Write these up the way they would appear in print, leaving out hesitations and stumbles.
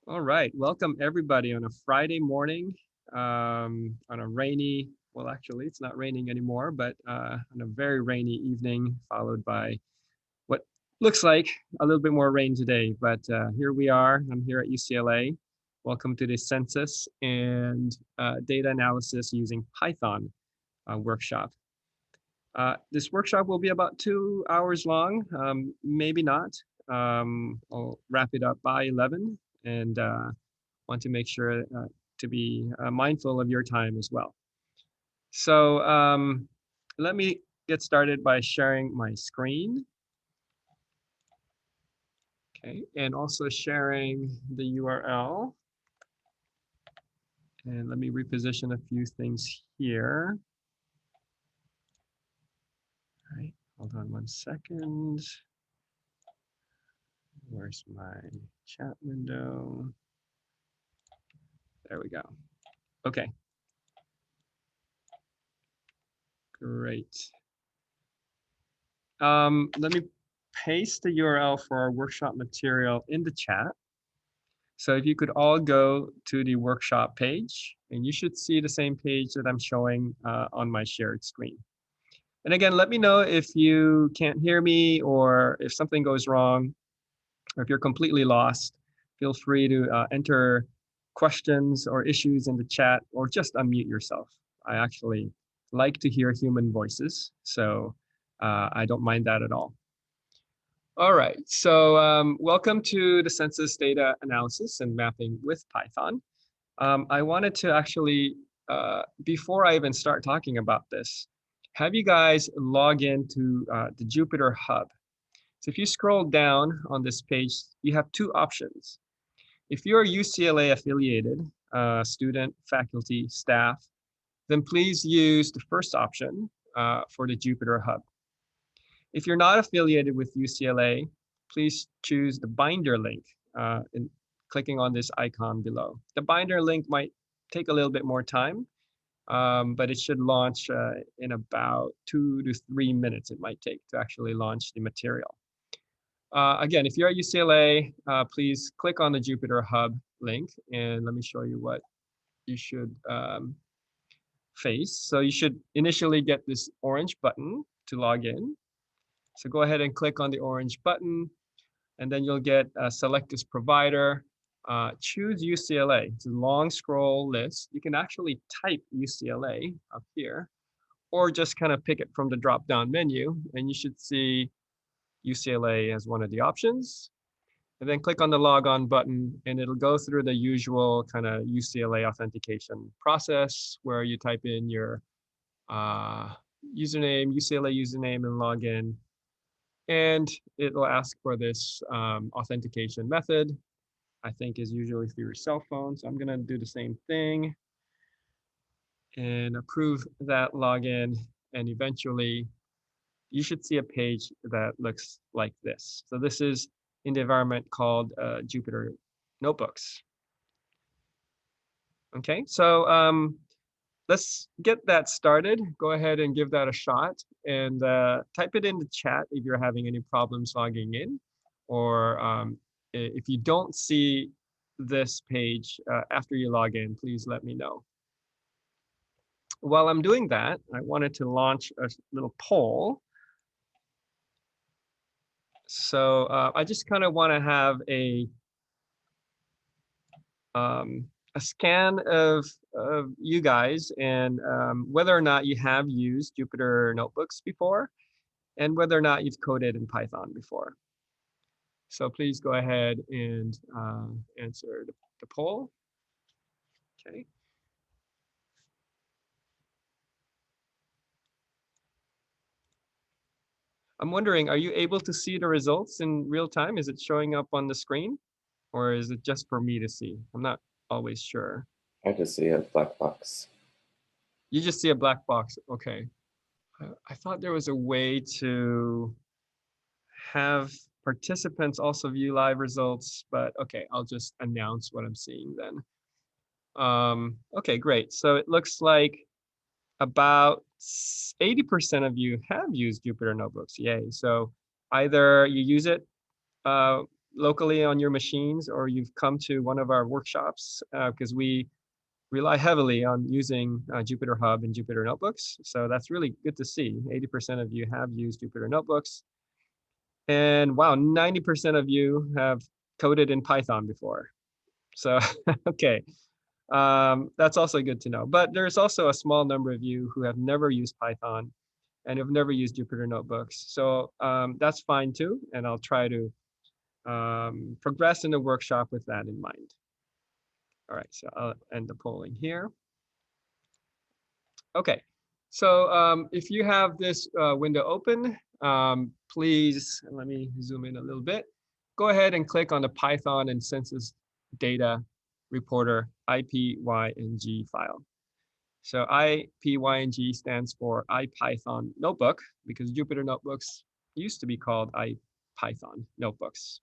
All right, welcome everybody on a Friday morning, on a rainy, well, actually, it's not raining anymore, but on a very rainy evening, followed by what looks like a little bit more rain today. But here we are. I'm here at UCLA. Welcome to the Census and Data Analysis using Python workshop. This workshop will be about 2 hours long, maybe not. I'll wrap it up by 11 and want to make sure to be mindful of your time as well. So let me get started by sharing my screen. Okay, and also sharing the URL. And let me reposition a few things here. All right, hold on 1 second. Where's my chat window? There we go. Okay. Great. Let me paste the URL for our workshop material in the chat. So if you could all go to the workshop page, and you should see the same page that I'm showing on my shared screen. And again, let me know if you can't hear me or if something goes wrong, or if you're completely lost. Feel free to enter questions or issues in the chat, or just unmute yourself. I actually like to hear human voices, so I don't mind that at all. All right, so welcome to the census data analysis and mapping with Python. I wanted to actually, before I even start talking about this, have you guys log into the Jupyter Hub. So if you scroll down on this page, you have two options. If you're UCLA affiliated, student, faculty, staff, then please use the first option for the Jupyter Hub. If you're not affiliated with UCLA, please choose the binder link and clicking on this icon below. The binder link might take a little bit more time, but it should launch in about 2 to 3 minutes it might take to actually launch the material. Again, if you're at UCLA, please click on the Jupyter Hub link, and let me show you what you should face. So you should initially get this orange button to log in. So go ahead and click on the orange button, and then you'll get select this provider. Choose UCLA. It's a long scroll list. You can actually type UCLA up here, or just kind of pick it from the drop-down menu, and you should see UCLA as one of the options. And then click on the log on button, and it'll go through the usual kind of UCLA authentication process where you type in your username, UCLA username, and log in. And it will ask for this authentication method, I think is usually through your cell phone. So I'm gonna do the same thing and approve that login. And eventually you should see a page that looks like this. So this is in the environment called Jupyter Notebooks. Okay, so let's get that started. Go ahead and give that a shot and type it in the chat if you're having any problems logging in, or if you don't see this page after you log in, please let me know. While I'm doing that, I wanted to launch a little poll. So I just kind of want to have a scan of you guys and whether or not you have used Jupyter Notebooks before and whether or not you've coded in Python before. So please go ahead and answer the poll. Okay. I'm wondering, are you able to see the results in real time? Is it showing up on the screen, or is it just for me to see? I'm not always sure. I just see a black box. You just see a black box. Okay. I thought there was a way to have participants also view live results, but okay, I'll just announce what I'm seeing then. Okay, great. So it looks like about 80% of you have used Jupyter Notebooks. Yay. So either you use it locally on your machines, or you've come to one of our workshops, because we rely heavily on using Jupyter Hub and Jupyter Notebooks. So that's really good to see. 80% of you have used Jupyter Notebooks. And wow, 90% of you have coded in Python before. So, okay, that's also good to know. But there's also a small number of you who have never used Python and have never used Jupyter Notebooks. So that's fine too. And I'll try to progress in the workshop with that in mind. All right, so I'll end the polling here. Okay, so if you have this window open, please, let me zoom in a little bit. Go ahead and click on the Python and Census Data Reporter IPyNG file. So IPyNG stands for IPython Notebook, because Jupyter Notebooks used to be called IPython Notebooks.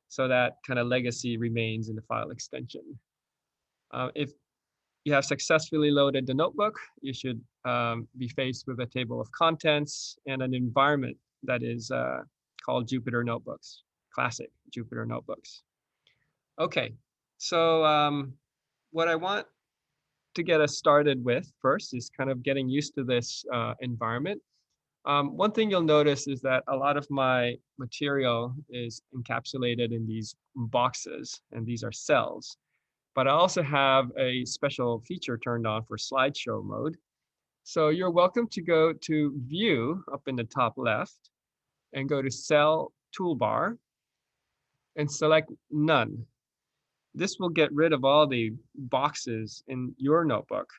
So that kind of legacy remains in the file extension. If you have successfully loaded the notebook, you should be faced with a table of contents and an environment that is called Jupyter Notebooks, classic Jupyter Notebooks. Okay, so what I want to get us started with first is kind of getting used to this environment. One thing you'll notice is that a lot of my material is encapsulated in these boxes, and these are cells. But I also have a special feature turned on for slideshow mode. So you're welcome to go to View up in the top left and go to Cell Toolbar and select None. This will get rid of all the boxes in your notebook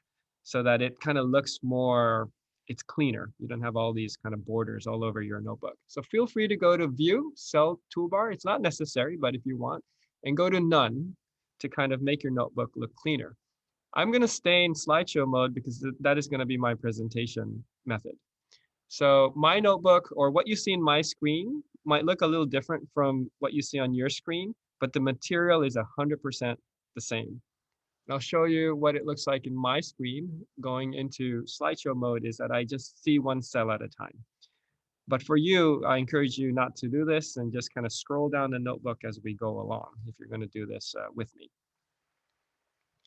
so that it kind of looks more, it's cleaner. You don't have all these kind of borders all over your notebook. So feel free to go to View, Cell Toolbar. It's not necessary, but if you want, and go to None to kind of make your notebook look cleaner. I'm going to stay in slideshow mode because that is going to be my presentation method. So my notebook, or what you see in my screen, might look a little different from what you see on your screen, but the material is 100% the same. And I'll show you what it looks like in my screen. Going into slideshow mode is that I just see one cell at a time. But for you, I encourage you not to do this and just kind of scroll down the notebook as we go along if you're going to do this with me.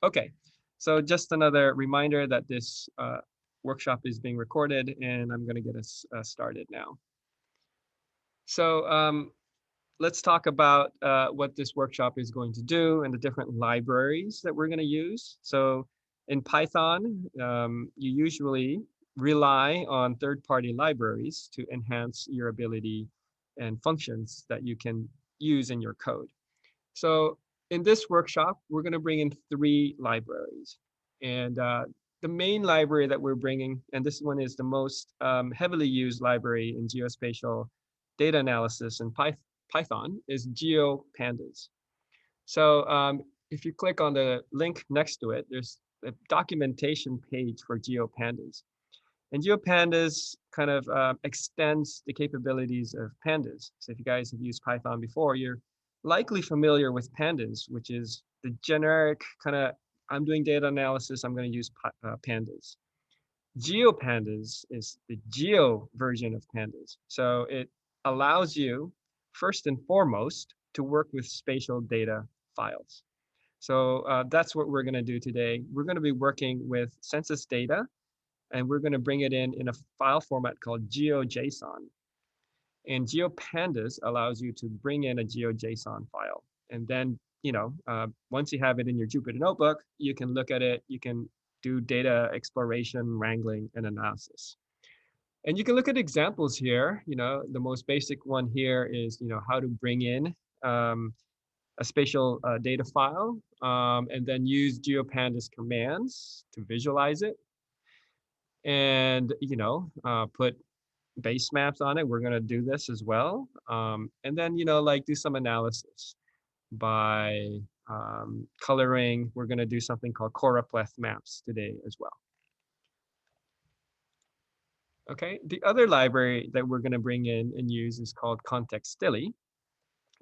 Okay, so just another reminder that this workshop is being recorded, and I'm going to get us started now. So let's talk about what this workshop is going to do and the different libraries that we're going to use. So in Python, you usually rely on third-party libraries to enhance your ability and functions that you can use in your code. So in this workshop, we're going to bring in 3 libraries. And the main library that we're bringing, and this one is the most heavily used library in geospatial data analysis in Python, is GeoPandas. So if you click on the link next to it, there's a documentation page for GeoPandas. And GeoPandas kind of extends the capabilities of pandas. So if you guys have used Python before, you're likely familiar with pandas, which is the generic kind of, I'm doing data analysis, I'm going to use pandas. GeoPandas is the geo version of pandas. So it allows you, first and foremost, to work with spatial data files. So that's what we're going to do today. We're going to be working with census data, and we're going to bring it in a file format called GeoJSON. And GeoPandas allows you to bring in a GeoJSON file. And then, once you have it in your Jupyter Notebook, you can look at it, you can do data exploration, wrangling, and analysis. And you can look at examples here. The most basic one here is, how to bring in a spatial data file, and then use GeoPandas commands to visualize it. And put base maps on it. We're going to do this as well. And then do some analysis by coloring. We're going to do something called Choropleth maps today as well. Okay, the other library that we're going to bring in and use is called Contextili,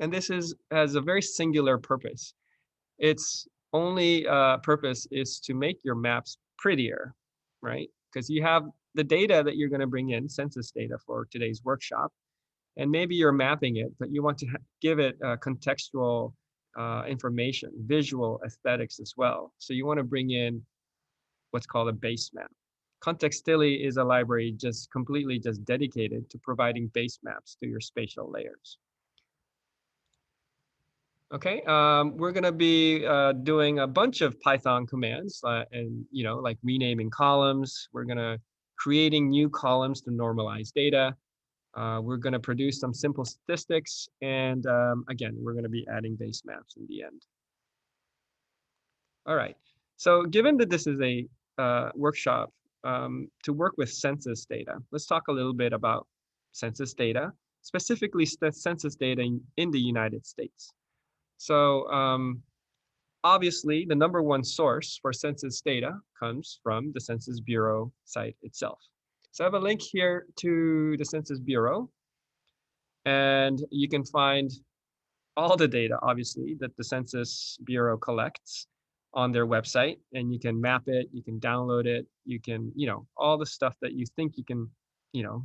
and this has a very singular purpose. Its only purpose is to make your maps prettier, right? Because you have the data that you're going to bring in, census data for today's workshop, and maybe you're mapping it, but you want to give it contextual information, visual aesthetics as well. So you want to bring in what's called a base map. Contextily is a library just completely just dedicated to providing base maps to your spatial layers. Okay, we're gonna be doing a bunch of Python commands and like renaming columns. We're gonna creating new columns to normalize data. We're gonna produce some simple statistics, and again, we're gonna be adding base maps in the end. All right, so given that this is a workshop to work with census data, let's talk a little bit about census data, specifically census data in the United States. So obviously, the #1 source for census data comes from the Census Bureau site itself. So I have a link here to the Census Bureau, and you can find all the data, obviously, that the Census Bureau collects on their website, and you can map it, you can download it, you can, all the stuff that you think you can,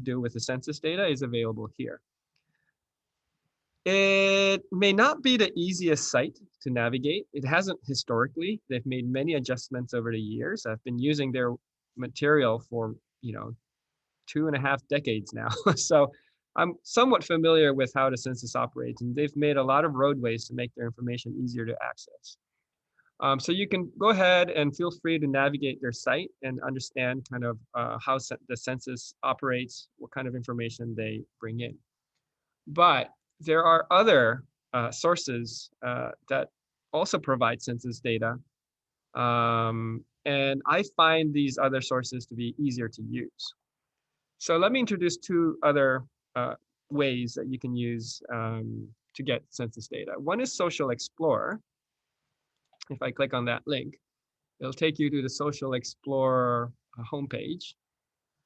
do with the census data is available here. It may not be the easiest site to navigate. It hasn't historically. They've made many adjustments over the years. I've been using their material for, 2.5 decades now. So I'm somewhat familiar with how the census operates, and they've made a lot of roadways to make their information easier to access. So you can go ahead and feel free to navigate their site and understand kind of how the census operates, what kind of information they bring in. But there are other sources that also provide census data. And I find these other sources to be easier to use. So let me introduce 2 other ways that you can use to get census data. One is Social Explorer. If I click on that link, it'll take you to the Social Explorer homepage.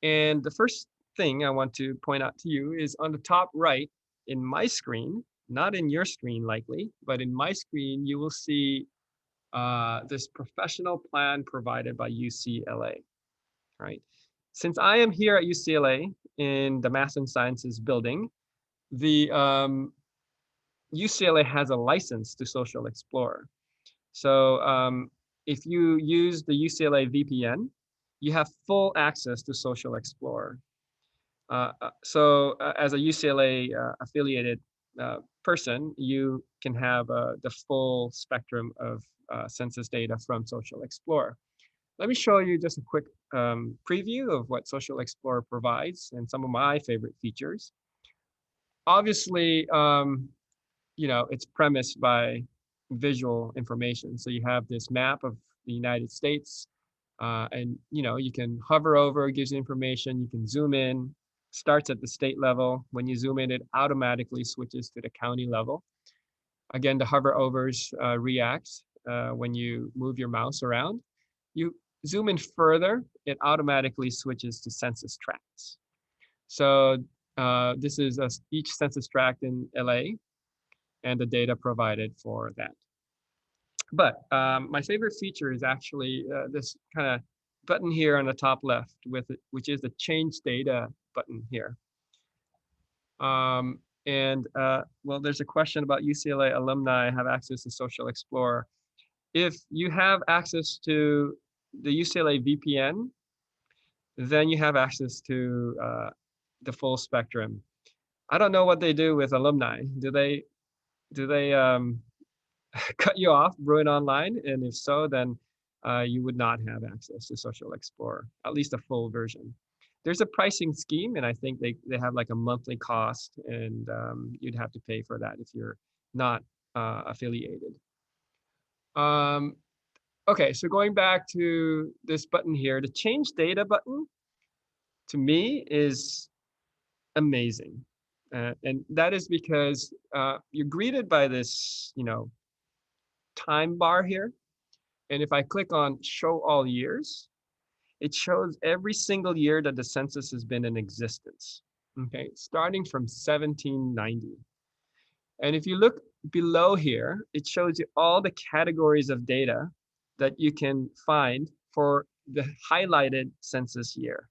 And the first thing I want to point out to you is on the top right in my screen, not in your screen likely, but in my screen, you will see this professional plan provided by UCLA, right? Since I am here at UCLA in the Math and Sciences building, the UCLA has a license to Social Explorer. So if you use the UCLA VPN, you have full access to Social Explorer. So as a UCLA affiliated person, you can have the full spectrum of census data from Social Explorer. Let me show you just a quick preview of what Social Explorer provides and some of my favorite features. Obviously, it's premised by visual information. So you have this map of the United States, and you can hover over, it gives you information. You can zoom in, starts at the state level. When you zoom in, it automatically switches to the county level. Again, the hover overs reacts when you move your mouse around. You zoom in further, it automatically switches to census tracts. So this is each census tract in LA and the data provided for that. But my favorite feature is actually this kind of button here on the top left, which is the Change Data button here. Well, there's a question about UCLA alumni have access to Social Explorer. If you have access to the UCLA VPN, then you have access to the full spectrum. I don't know what they do with alumni. Do they cut you off, ruin online? And if so, then you would not have access to Social Explorer, at least a full version. There's a pricing scheme, and I think they have like a monthly cost, and you'd have to pay for that if you're not affiliated. Okay, so going back to this button here, the Change Data button, to me, is amazing. And that is because you're greeted by this, time bar here. And if I click on Show All Years, it shows every single year that the census has been in existence, okay, starting from 1790. And if you look below here, it shows you all the categories of data that you can find for the highlighted census year.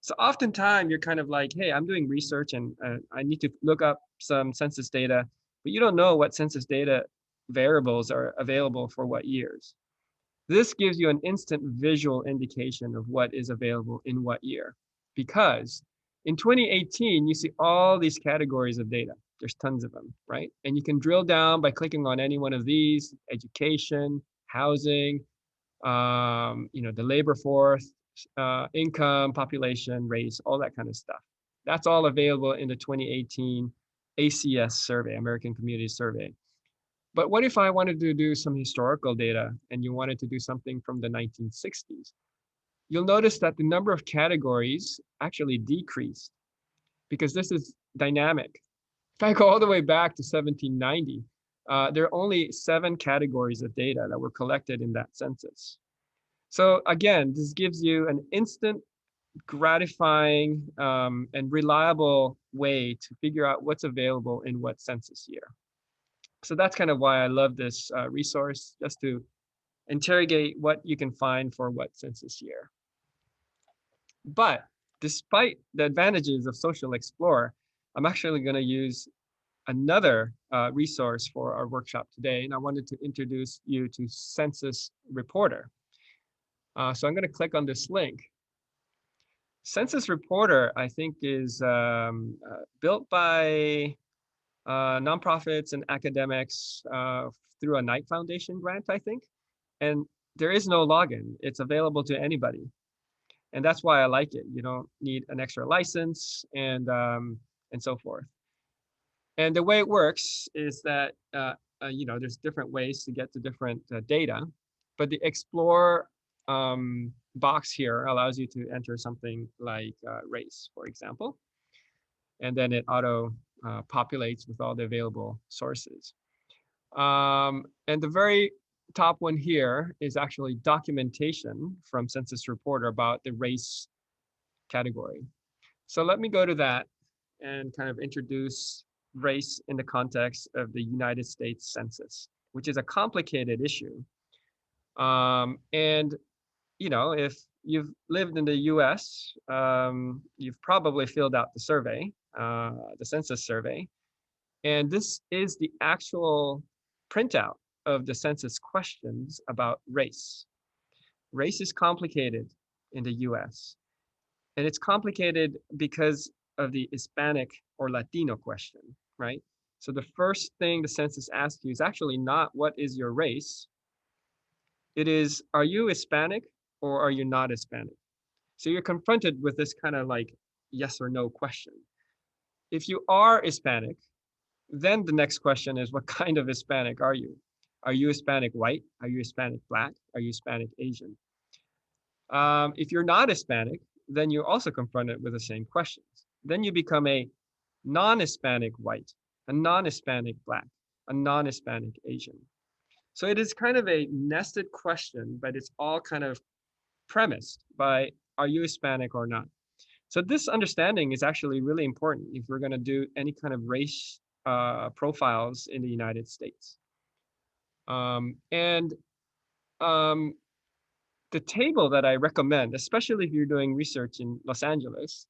So oftentimes you're kind of like, hey, I'm doing research and I need to look up some census data, but you don't know what census data variables are available for what years. This gives you an instant visual indication of what is available in what year. Because in 2018, you see all these categories of data. There's tons of them, right? And you can drill down by clicking on any one of these: education, housing, the labor force, income, population, race, all that kind of stuff. That's all available in the 2018 ACS survey, American Community Survey. But what if I wanted to do some historical data and you wanted to do something from the 1960s? You'll notice that the number of categories actually decreased because this is dynamic. If I go all the way back to 1790, there are only 7 categories of data that were collected in that census. So again, this gives you an instant, gratifying, and reliable way to figure out what's available in what census year. So that's kind of why I love this resource, just to interrogate what you can find for what census year. But despite the advantages of Social Explorer, I'm actually going to use another resource for our workshop today, and I wanted to introduce you to Census Reporter. So I'm going to click on this link. Census Reporter, I think, is built by nonprofits and academics through a Knight Foundation grant, I think. And there is no login. It's available to anybody. And that's why I like it. You don't need an extra license and so forth. And the way it works is that, there's different ways to get to different data, but the Explore box here allows you to enter something like race, for example, and then it auto populates with all the available sources. And the very top one here is actually documentation from Census Reporter about the race category. So let me go to that and kind of introduce race in the context of the United States Census, which is a complicated issue. And if you've lived in the US, you've probably filled out the survey, the census survey. And this is the actual printout of the census questions about race. Race is complicated in the US. And it's complicated because of the Hispanic or Latino question, right? So the first thing the census asks you is actually not what is your race. It is, are you Hispanic or are you not Hispanic? So you're confronted with this kind of like yes or no question. If you are Hispanic, then the next question is, what kind of Hispanic are you? Are you Hispanic white? Are you Hispanic black? Are you Hispanic Asian? If you're not Hispanic, then you're also confronted with the same questions. Then you become a non-Hispanic white, a non-Hispanic black, a non-Hispanic Asian. So it is kind of a nested question, but it's all kind of premised by, are you Hispanic or not? So this understanding is actually really important if we're going to do any kind of race profiles in the United States. The table that I recommend, especially if you're doing research in Los Angeles,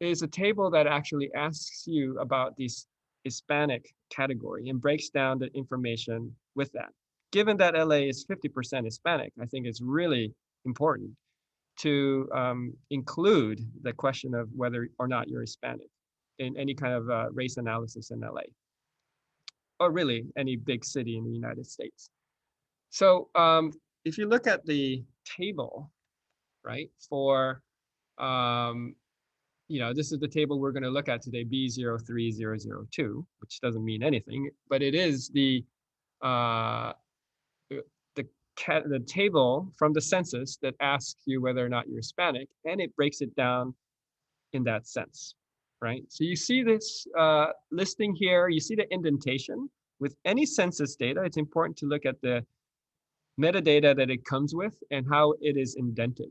is a table that actually asks you about this Hispanic category and breaks down the information with that. Given that LA is 50% Hispanic, I think it's really important to include the question of whether or not you're Hispanic in any kind of race analysis in LA, or really any big city in the United States. So if you look at the table, right, for, this is the table we're going to look at today, B03002, which doesn't mean anything, but it is the table from the census that asks you whether or not you're Hispanic, and it breaks it down in that sense, right? So you see this listing here, you see the indentation. With any census data, it's important to look at the metadata that it comes with and how it is indented.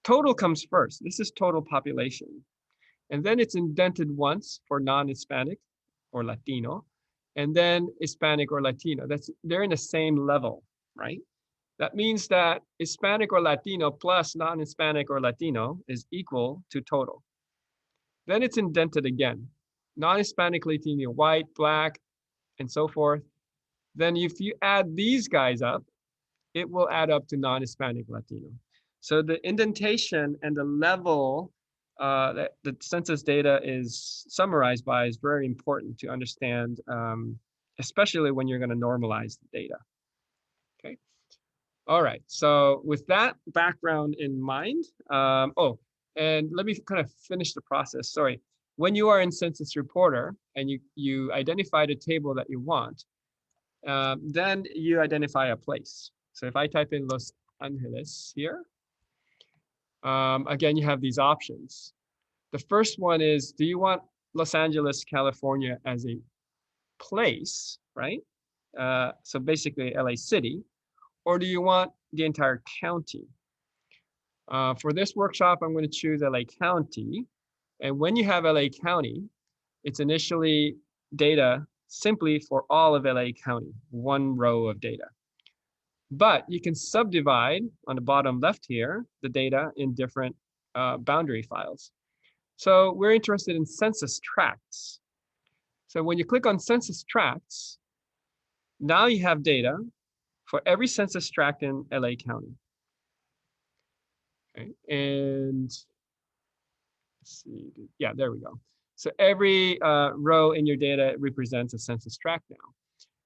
Total comes first. This is total population. And then it's indented once for non-Hispanic or Latino, and then Hispanic or Latino. They're in the same level, right? That means that Hispanic or Latino plus non-Hispanic or Latino is equal to total. Then it's indented again. Non-Hispanic, Latino, white, black, and so forth. Then if you add these guys up, it will add up to non-Hispanic, Latino. So the indentation and the level that the census data is summarized by is very important to understand, especially when you're going to normalize the data. Okay. All right. So with that background in mind, and let me kind of finish the process. Sorry. When you are in Census Reporter and you identify the table that you want, then you identify a place. So if I type in Los Angeles here, again, you have these options. The first one is, do you want Los Angeles, California as a place, right? So basically LA City, or do you want the entire county? For this workshop, I'm going to choose LA County. And when you have LA County, it's initially data simply for all of LA County, one row of data. But you can subdivide on the bottom left here, the data in different boundary files. So we're interested in census tracts. So when you click on census tracts, now you have data for every census tract in LA County. Okay, and let's see, yeah, there we go. So every row in your data represents a census tract now.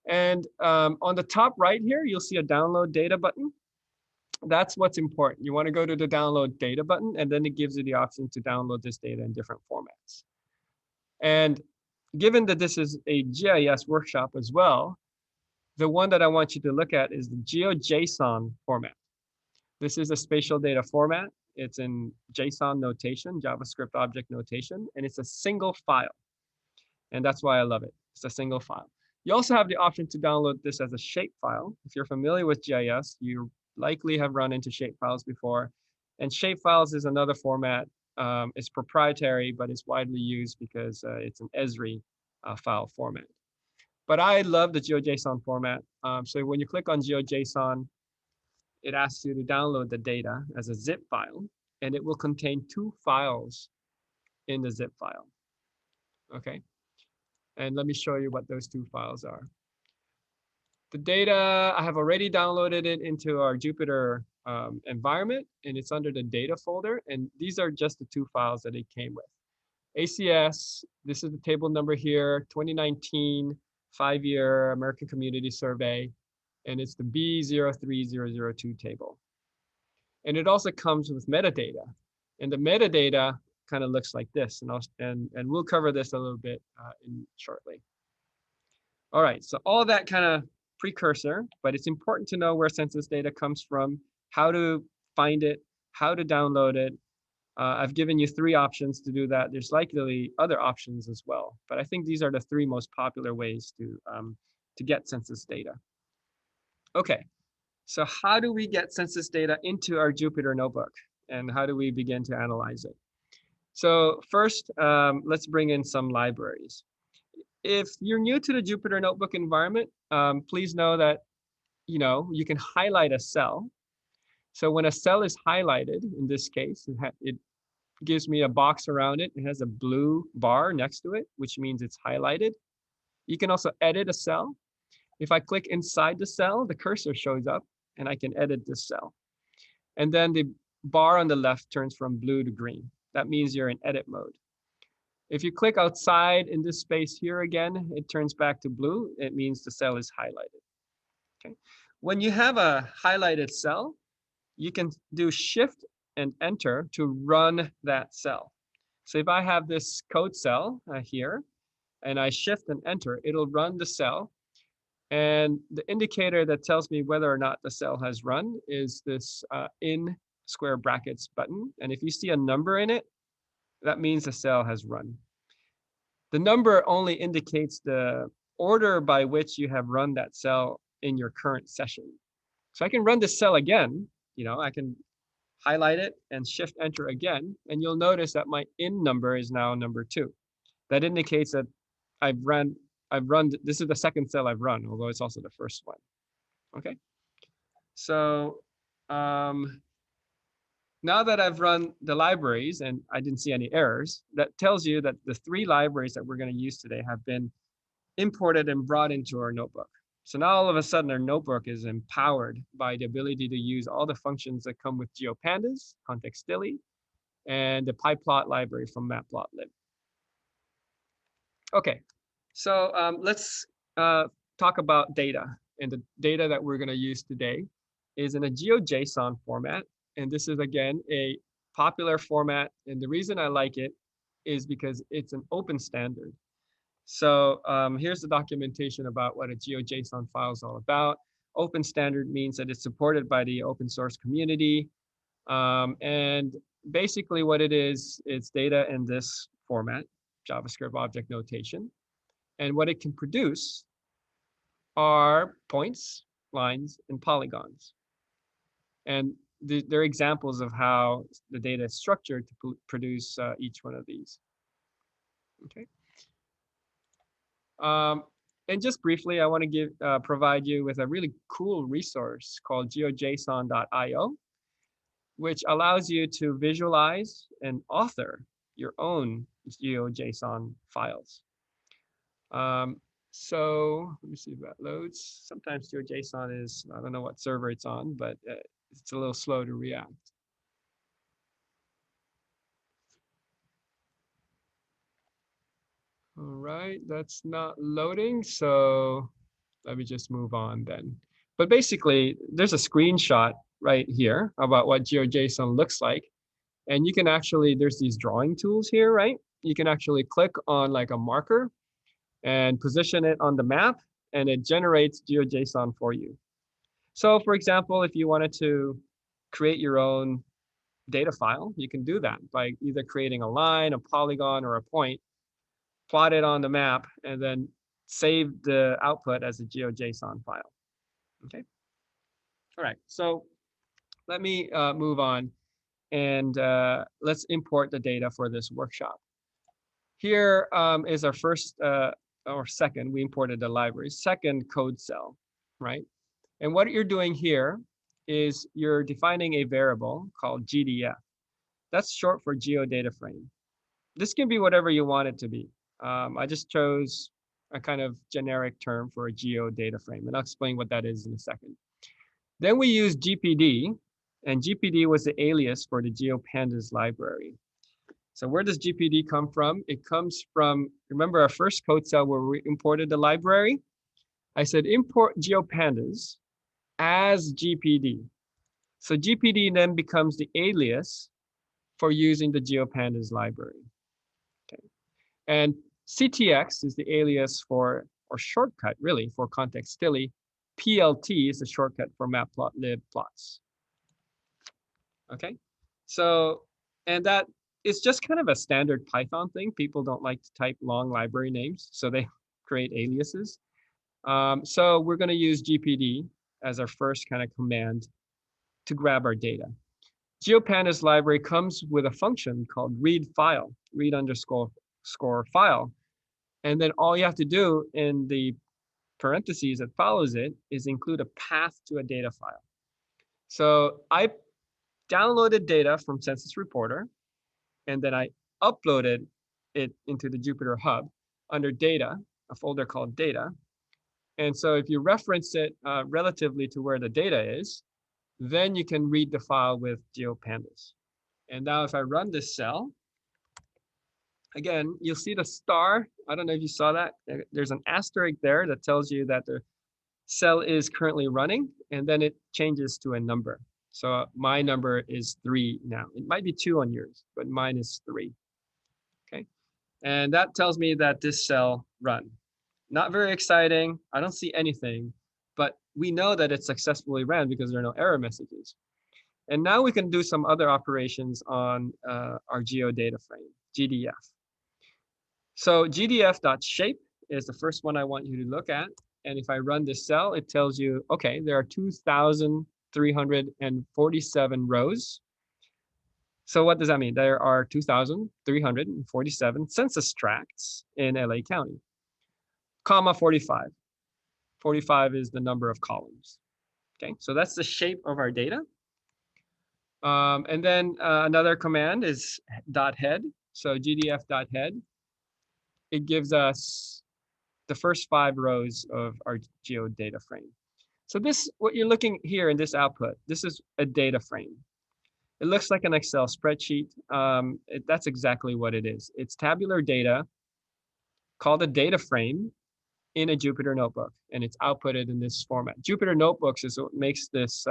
And on the top right here, you'll see a download data button. That's what's important. You want to go to the download data button, and then it gives you the option to download this data in different formats. And given that this is a GIS workshop as well, the one that I want you to look at is the GeoJSON format. This is a spatial data format. It's in JSON notation, JavaScript object notation, and it's a single file. And that's why I love it. It's a single file. You also have the option to download this as a shapefile. If you're familiar with GIS, you likely have run into shapefiles before. And shapefiles is another format. It's proprietary, but it's widely used because it's an Esri file format. But I love the GeoJSON format. So when you click on GeoJSON, it asks you to download the data as a zip file, and it will contain 2 files in the zip file. Okay. And let me show you what those 2 files are. The data, I have already downloaded it into our Jupyter environment, and it's under the data folder. And these are just the 2 files that it came with. ACS, this is the table number here, 2019 5-year American Community Survey, and it's the B03002 table. And it also comes with metadata. And the metadata kind of looks like this, and we'll cover this a little bit shortly. All right, so all that kind of precursor, but it's important to know where census data comes from, how to find it, how to download it. I've given you 3 options to do that. There's likely other options as well, but I think these are the 3 most popular ways to get census data. Okay, so how do we get census data into our Jupyter Notebook, and how do we begin to analyze it? So first, let's bring in some libraries. If you're new to the Jupyter Notebook environment, please know that you can highlight a cell. So when a cell is highlighted, in this case, it gives me a box around it. It has a blue bar next to it, which means it's highlighted. You can also edit a cell. If I click inside the cell, the cursor shows up, and I can edit this cell. And then the bar on the left turns from blue to green. That means you're in edit mode. If you click outside in this space here again, it turns back to blue. It means the cell is highlighted. Okay. When you have a highlighted cell, you can do Shift and Enter to run that cell. So if I have this code cell here, and I Shift and Enter, it'll run the cell. And the indicator that tells me whether or not the cell has run is this in square brackets button. And if you see a number in it, that means the cell has run. The number only indicates the order by which you have run that cell in your current session. So I can run this cell again. I can highlight it and Shift Enter again, and you'll notice that my in number is now number 2. That indicates that I've run, this is the second cell I've run, although it's also the first one. Okay. So now that I've run the libraries and I didn't see any errors, that tells you that the 3 libraries that we're going to use today have been imported and brought into our notebook. So now all of a sudden our notebook is empowered by the ability to use all the functions that come with GeoPandas, Contextili, and the PyPlot library from Matplotlib. Okay, so let's talk about data. And the data that we're going to use today is in a GeoJSON format. And this is, again, a popular format. And the reason I like it is because it's an open standard. So here's the documentation about what a GeoJSON file is all about. Open standard means that it's supported by the open source community. And basically what it is, it's data in this format, JavaScript object notation. And what it can produce are points, lines, and polygons. And they're examples of how the data is structured to produce each one of these. Okay. And just briefly, I want to provide you with a really cool resource called geojson.io, which allows you to visualize and author your own GeoJSON files. So let me see if that loads. Sometimes GeoJSON is, I don't know what server it's on, but it's a little slow to react. All right, that's not loading, so let me just move on then. But basically, there's a screenshot right here about what GeoJSON looks like. And you can actually, there's these drawing tools here, right? You can actually click on like a marker and position it on the map, and it generates GeoJSON for you. So for example, if you wanted to create your own data file, you can do that by either creating a line, a polygon, or a point, plot it on the map, and then save the output as a GeoJSON file. Okay. All right. So let me move on, and let's import the data for this workshop. Here is our first or second, we imported the library, second code cell, right? And what you're doing here is you're defining a variable called GDF. That's short for geodata frame. This can be whatever you want it to be. I just chose a kind of generic term for a geodata frame, and I'll explain what that is in a second. Then we use GPD, and GPD was the alias for the GeoPandas library. So where does GPD come from? It comes from, remember our first code cell where we imported the library? I said import GeoPandas as GPD. So GPD then becomes the alias for using the GeoPandas library. Okay. And CTX is the alias for, or shortcut really, for Contextili. PLT is the shortcut for Matplotlib plots. Okay, so, and that is just kind of a standard Python thing. People don't like to type long library names, so they create aliases. So we're going to use GPD as our first kind of command to grab our data. GeoPandas library comes with a function called read file, read underscore file. And then all you have to do in the parentheses that follows it is include a path to a data file. So I downloaded data from Census Reporter, and then I uploaded it into the Jupyter Hub under data, a folder called data. And so if you reference it relatively to where the data is, then you can read the file with GeoPandas. And now if I run this cell, again, you'll see the star. I don't know if you saw that. There's an asterisk there that tells you that the cell is currently running, and then it changes to a number. So my number is 3 now. It might be 2 on yours, but mine is 3. Okay. And that tells me that this cell run. Not very exciting. I don't see anything, but we know that it successfully ran because there are no error messages. And now we can do some other operations on our geodata frame, GDF. So GDF.shape is the first one I want you to look at. And if I run this cell, it tells you, okay, there are 2,347 rows. So what does that mean? There are 2,347 census tracts in LA County, comma 45. 45 is the number of columns. Okay, so that's the shape of our data. And then another command is .head. So gdf.head, it gives us the first 5 rows of our geo data frame. So this, what you're looking here in this output, this is a data frame. It looks like an Excel spreadsheet. That's exactly what it is. It's tabular data called a data frame in a Jupyter Notebook, and it's outputted in this format. Jupyter Notebooks is what makes this,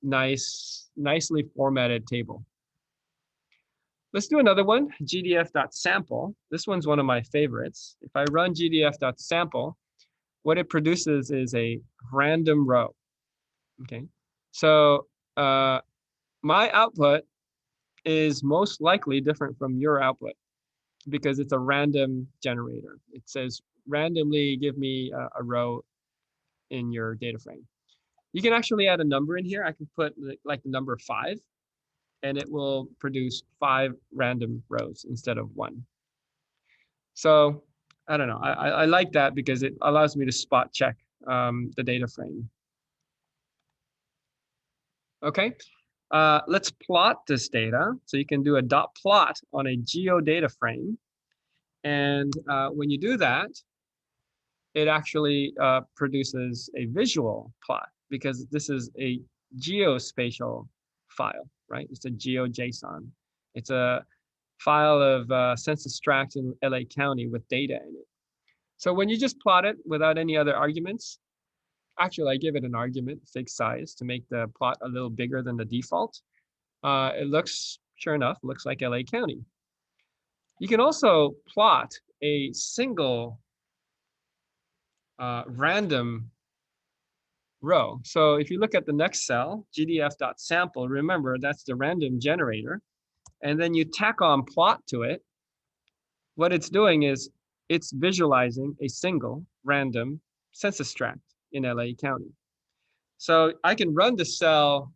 nicely formatted table. Let's do another one, gdf.sample. This one's one of my favorites. If I run gdf.sample, what it produces is a random row. Okay, so my output is most likely different from your output because it's a random generator. It says randomly give me a row in your data frame. You can actually add a number in here. I can put like the number 5, and it will produce 5 random rows instead of 1. So I don't know. I like that because it allows me to spot check the data frame. Okay, let's plot this data. So you can do a dot plot on a geo data frame. And when you do that, it actually produces a visual plot because this is a geospatial file, right? It's a GeoJSON. It's a file of census tract in LA County with data in it. So when you just plot it without any other arguments, actually I give it an argument, fixed size, to make the plot a little bigger than the default. It looks, sure enough, looks like LA County. You can also plot a single random row. So if you look at the next cell, gdf.sample, remember that's the random generator, and then you tack on plot to it, what it's doing is it's visualizing a single random census tract in LA County. So I can run the cell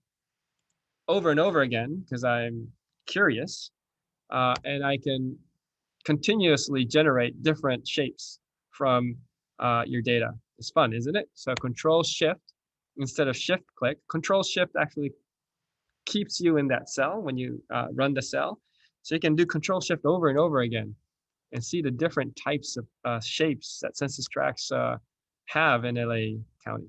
over and over again because I'm curious, and I can continuously generate different shapes from your data. It's fun, isn't it? So Control Shift instead of Shift click. Control Shift actually keeps you in that cell when you run the cell. So you can do Control Shift over and over again and see the different types of shapes that census tracts have in LA County.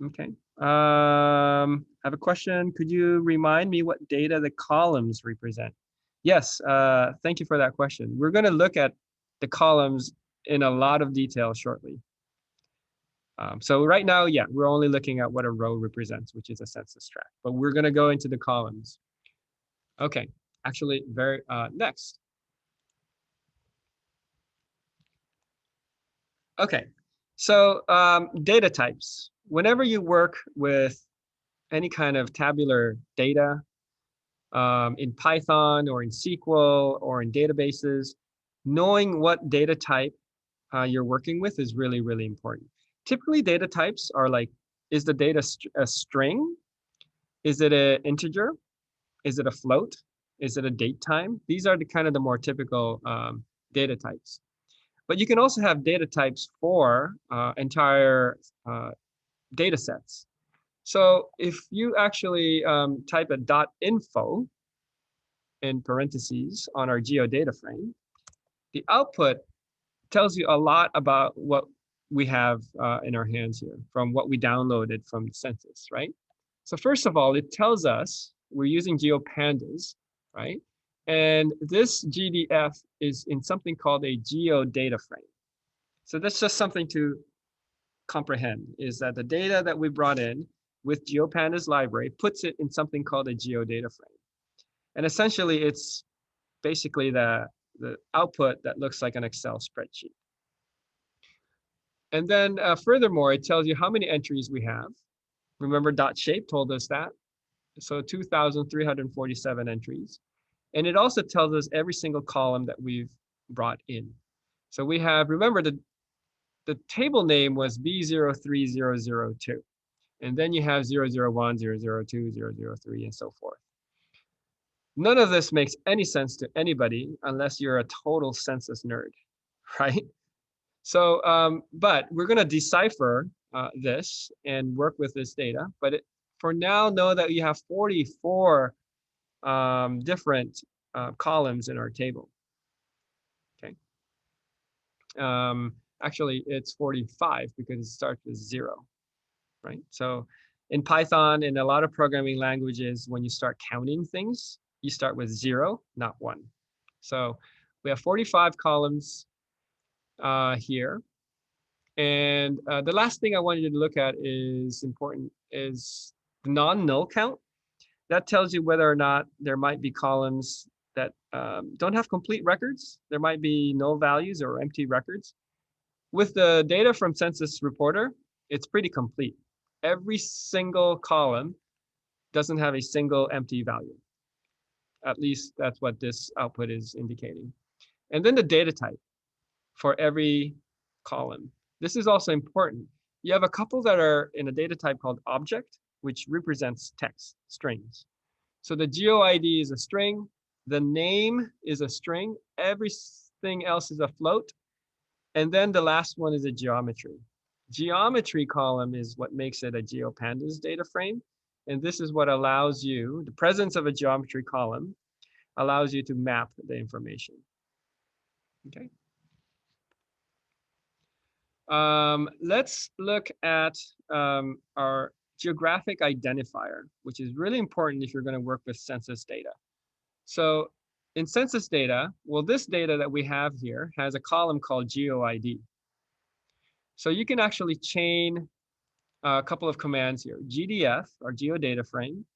Okay. I have a question. Could you remind me what data the columns represent? Yes, thank you for that question. We're going to look at the columns in a lot of detail shortly. So right now, yeah, we're only looking at what a row represents, which is a census tract, but we're going to go into the columns. Okay, actually, next. Okay, so data types. Whenever you work with any kind of tabular data in Python or in SQL or in databases, knowing what data type you're working with is really, really important. Typically, data types are like, is the data a string? Is it an integer? Is it a float? Is it a date time? These are the kind of the more typical data types. But you can also have data types for entire data sets. So if you actually type a .info in parentheses on our geodata frame, the output tells you a lot about what we have in our hands here from what we downloaded from the census, right? So first of all, it tells us we're using GeoPandas, right? And this GDF is in something called a geodata frame. So that's just something to comprehend, is that the data that we brought in with GeoPandas library puts it in something called a geodata frame. And essentially, it's basically the output that looks like an Excel spreadsheet. And then furthermore, it tells you how many entries we have. Remember, .shape told us that. So 2,347 entries. And it also tells us every single column that we've brought in. So we have, remember, the table name was B03002. And then you have 001, 002, 003, and so forth. None of this makes any sense to anybody unless you're a total census nerd, right? So, but we're going to decipher this and work with this data. But for now, know that you have 44 different columns in our table. Okay. Actually, it's 45 because it starts with 0, right? So in Python, in a lot of programming languages, when you start counting things, you start with 0, not 1. So we have 45 columns here. And the last thing I wanted you to look at is important is the non-null count. That tells you whether or not there might be columns that don't have complete records. There might be null values or empty records. With the data from Census Reporter, it's pretty complete. Every single column doesn't have a single empty value. At least that's what this output is indicating. And then the data type for every column. This is also important. You have a couple that are in a data type called object, which represents text, strings. So the GeoID is a string, the name is a string, everything else is a float, and then the last one is a geometry. Geometry column is what makes it a GeoPandas data frame, and this is what allows you, the presence of a geometry column allows you to map the information. Okay. Let's look at our geographic identifier, which is really important if you're going to work with census data. So in census data, well, this data that we have here has a column called GeoID. So you can actually chain a couple of commands here. GDF, or geodata frame,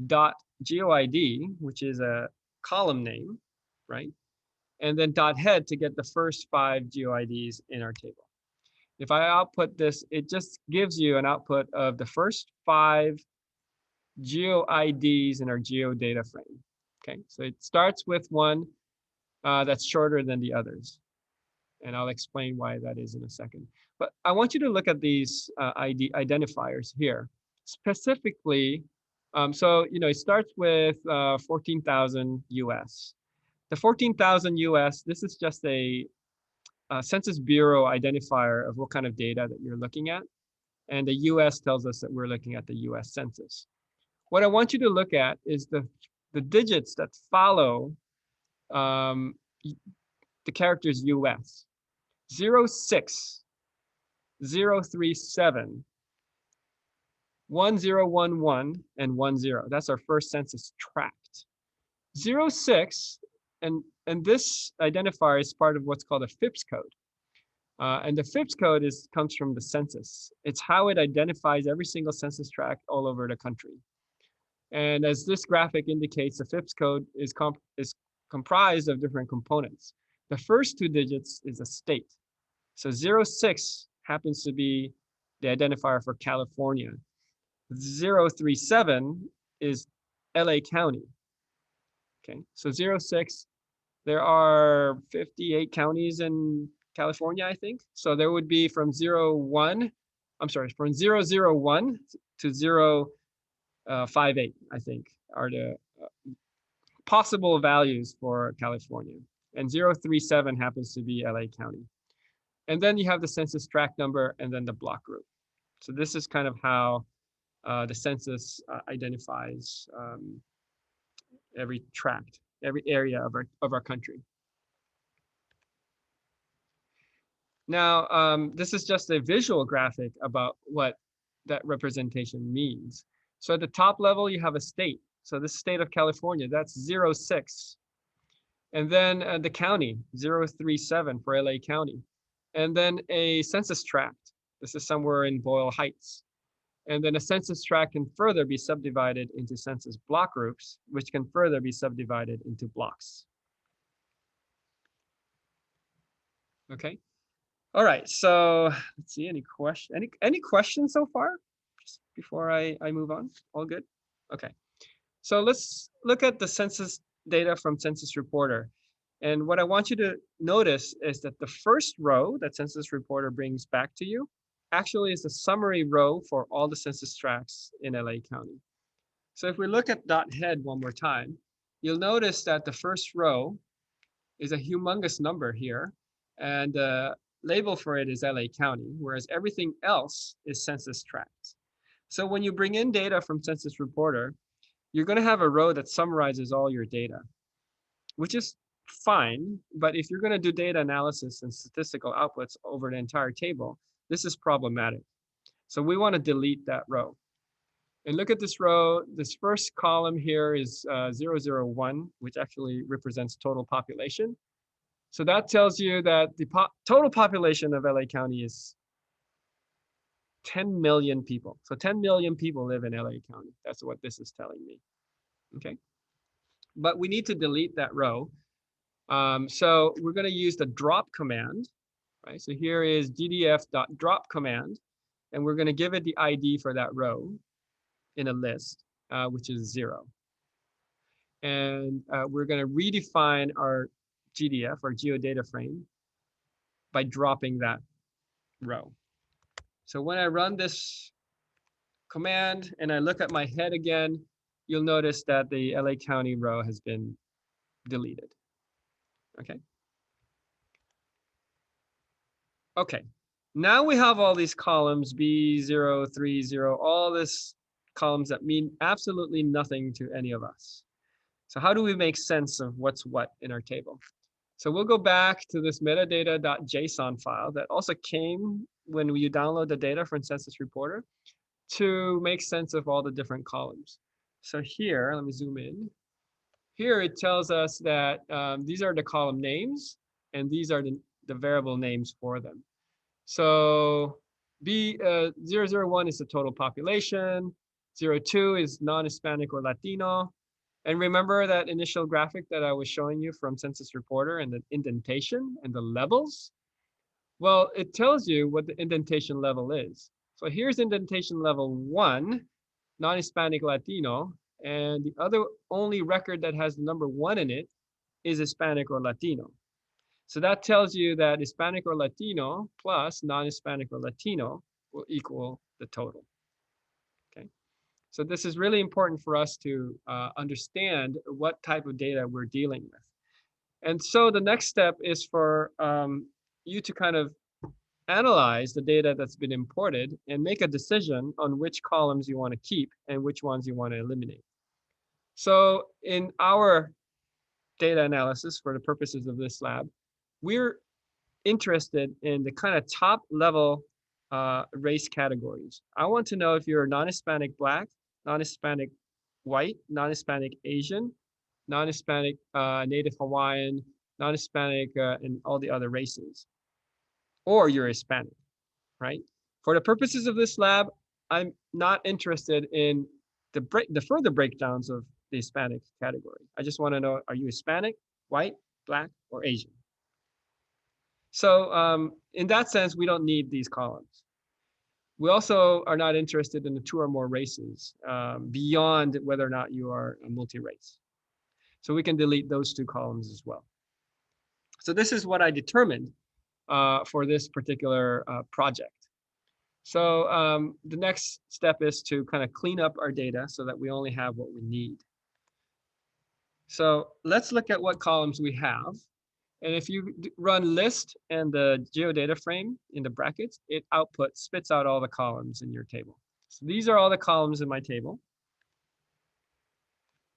dot GeoID, which is a column name, right? And then dot head to get the first 5 GeoIDs in our table. If I output this, it just gives you an output of the first 5 GeoIDs in our geodata frame. Okay, so it starts with one that's shorter than the others. And I'll explain why that is in a second. But I want you to look at these ID identifiers here. Specifically, so it starts with 14,000 US. The 14,000 US, this is just a Census Bureau identifier of what kind of data that you're looking at. And the US tells us that we're looking at the US Census. What I want you to look at is the digits that follow the characters US. 06, 037, 1011, and 10. That's our first census tract. 06, and this identifier is part of what's called a FIPS code. And the FIPS code comes from the census. It's how it identifies every single census tract all over the country. And as this graphic indicates, the FIPS code is comprised of different components. The first 2 digits is a state. So 06 happens to be the identifier for California. 037 is LA County. Okay, so 06, there are 58 counties in California, I think. So there would be from 001 to 058, I think, are the possible values for California. And 037 happens to be LA County. And then you have the census tract number and then the block group. So this is kind of how the census identifies every tract, every area of our country. Now, this is just a visual graphic about what that representation means. So at the top level, you have a state. So the state of California, that's 06. And then the county, 037 for LA County. And then a census tract. This is somewhere in Boyle Heights. And then a census tract can further be subdivided into census block groups, which can further be subdivided into blocks. Okay. All right. So let's see. Any questions so far? Just before I move on. All good. Okay. So let's look at the census data from Census Reporter. And what I want you to notice is that the first row that Census Reporter brings back to you actually is the summary row for all the census tracts in LA County. So if we look at dot head one more time, you'll notice that the first row is a humongous number here. And label for it is LA County, whereas everything else is census tracts. So when you bring in data from Census Reporter, you're going to have a row that summarizes all your data, which is fine. But if you're going to do data analysis and statistical outputs over the entire table, this is problematic. So we want to delete that row. And look at this row. This first column here is 001, which actually represents total population. So that tells you that the total population of LA County is 10 million people. So 10 million people live in LA County. That's what this is telling me. Okay. But we need to delete that row. So we're going to use the drop command, right? So here is gdf.drop command, and we're going to give it the ID for that row in a list, which is 0. And we're going to redefine our GDF, our geodata frame, by dropping that row. So when I run this command and I look at my head again, you'll notice that the LA County row has been deleted. Okay. Okay. Now we have all these columns, B0, 3, 0, all this columns that mean absolutely nothing to any of us. So how do we make sense of what's what in our table? So we'll go back to this metadata.json file that also came when you download the data from Census Reporter to make sense of all the different columns. So here, let me zoom in. Here it tells us that these are the column names, and these are the variable names for them. So B001 is the total population, 02 is non-Hispanic or Latino. And remember that initial graphic that I was showing you from Census Reporter and the indentation and the levels? Well, it tells you what the indentation level is. So here's indentation level 1, non-Hispanic Latino, and the other only record that has the number 1 in it is Hispanic or Latino. So that tells you that Hispanic or Latino plus non-Hispanic or Latino will equal the total. Okay. So this is really important for us to understand what type of data we're dealing with. And so the next step is for you to kind of analyze the data that's been imported and make a decision on which columns you want to keep and which ones you want to eliminate. So in our data analysis, for the purposes of this lab, we're interested in the kind of top level race categories. I want to know if you're non-Hispanic Black, non-Hispanic White, non-Hispanic Asian, non-Hispanic Native Hawaiian, non-Hispanic, and all the other races, or you're Hispanic, right? For the purposes of this lab, I'm not interested in the further breakdowns of the Hispanic category. I just want to know, are you Hispanic, White, Black, or Asian? So in that sense, we don't need these columns. We also are not interested in the 2 or more races beyond whether or not you are a multi-race. So we can delete those 2 columns as well. So this is what I determined for this particular project. So the next step is to kind of clean up our data so that we only have what we need. So let's look at what columns we have. And if you run list and the geodata frame in the brackets, it spits out all the columns in your table. So these are all the columns in my table.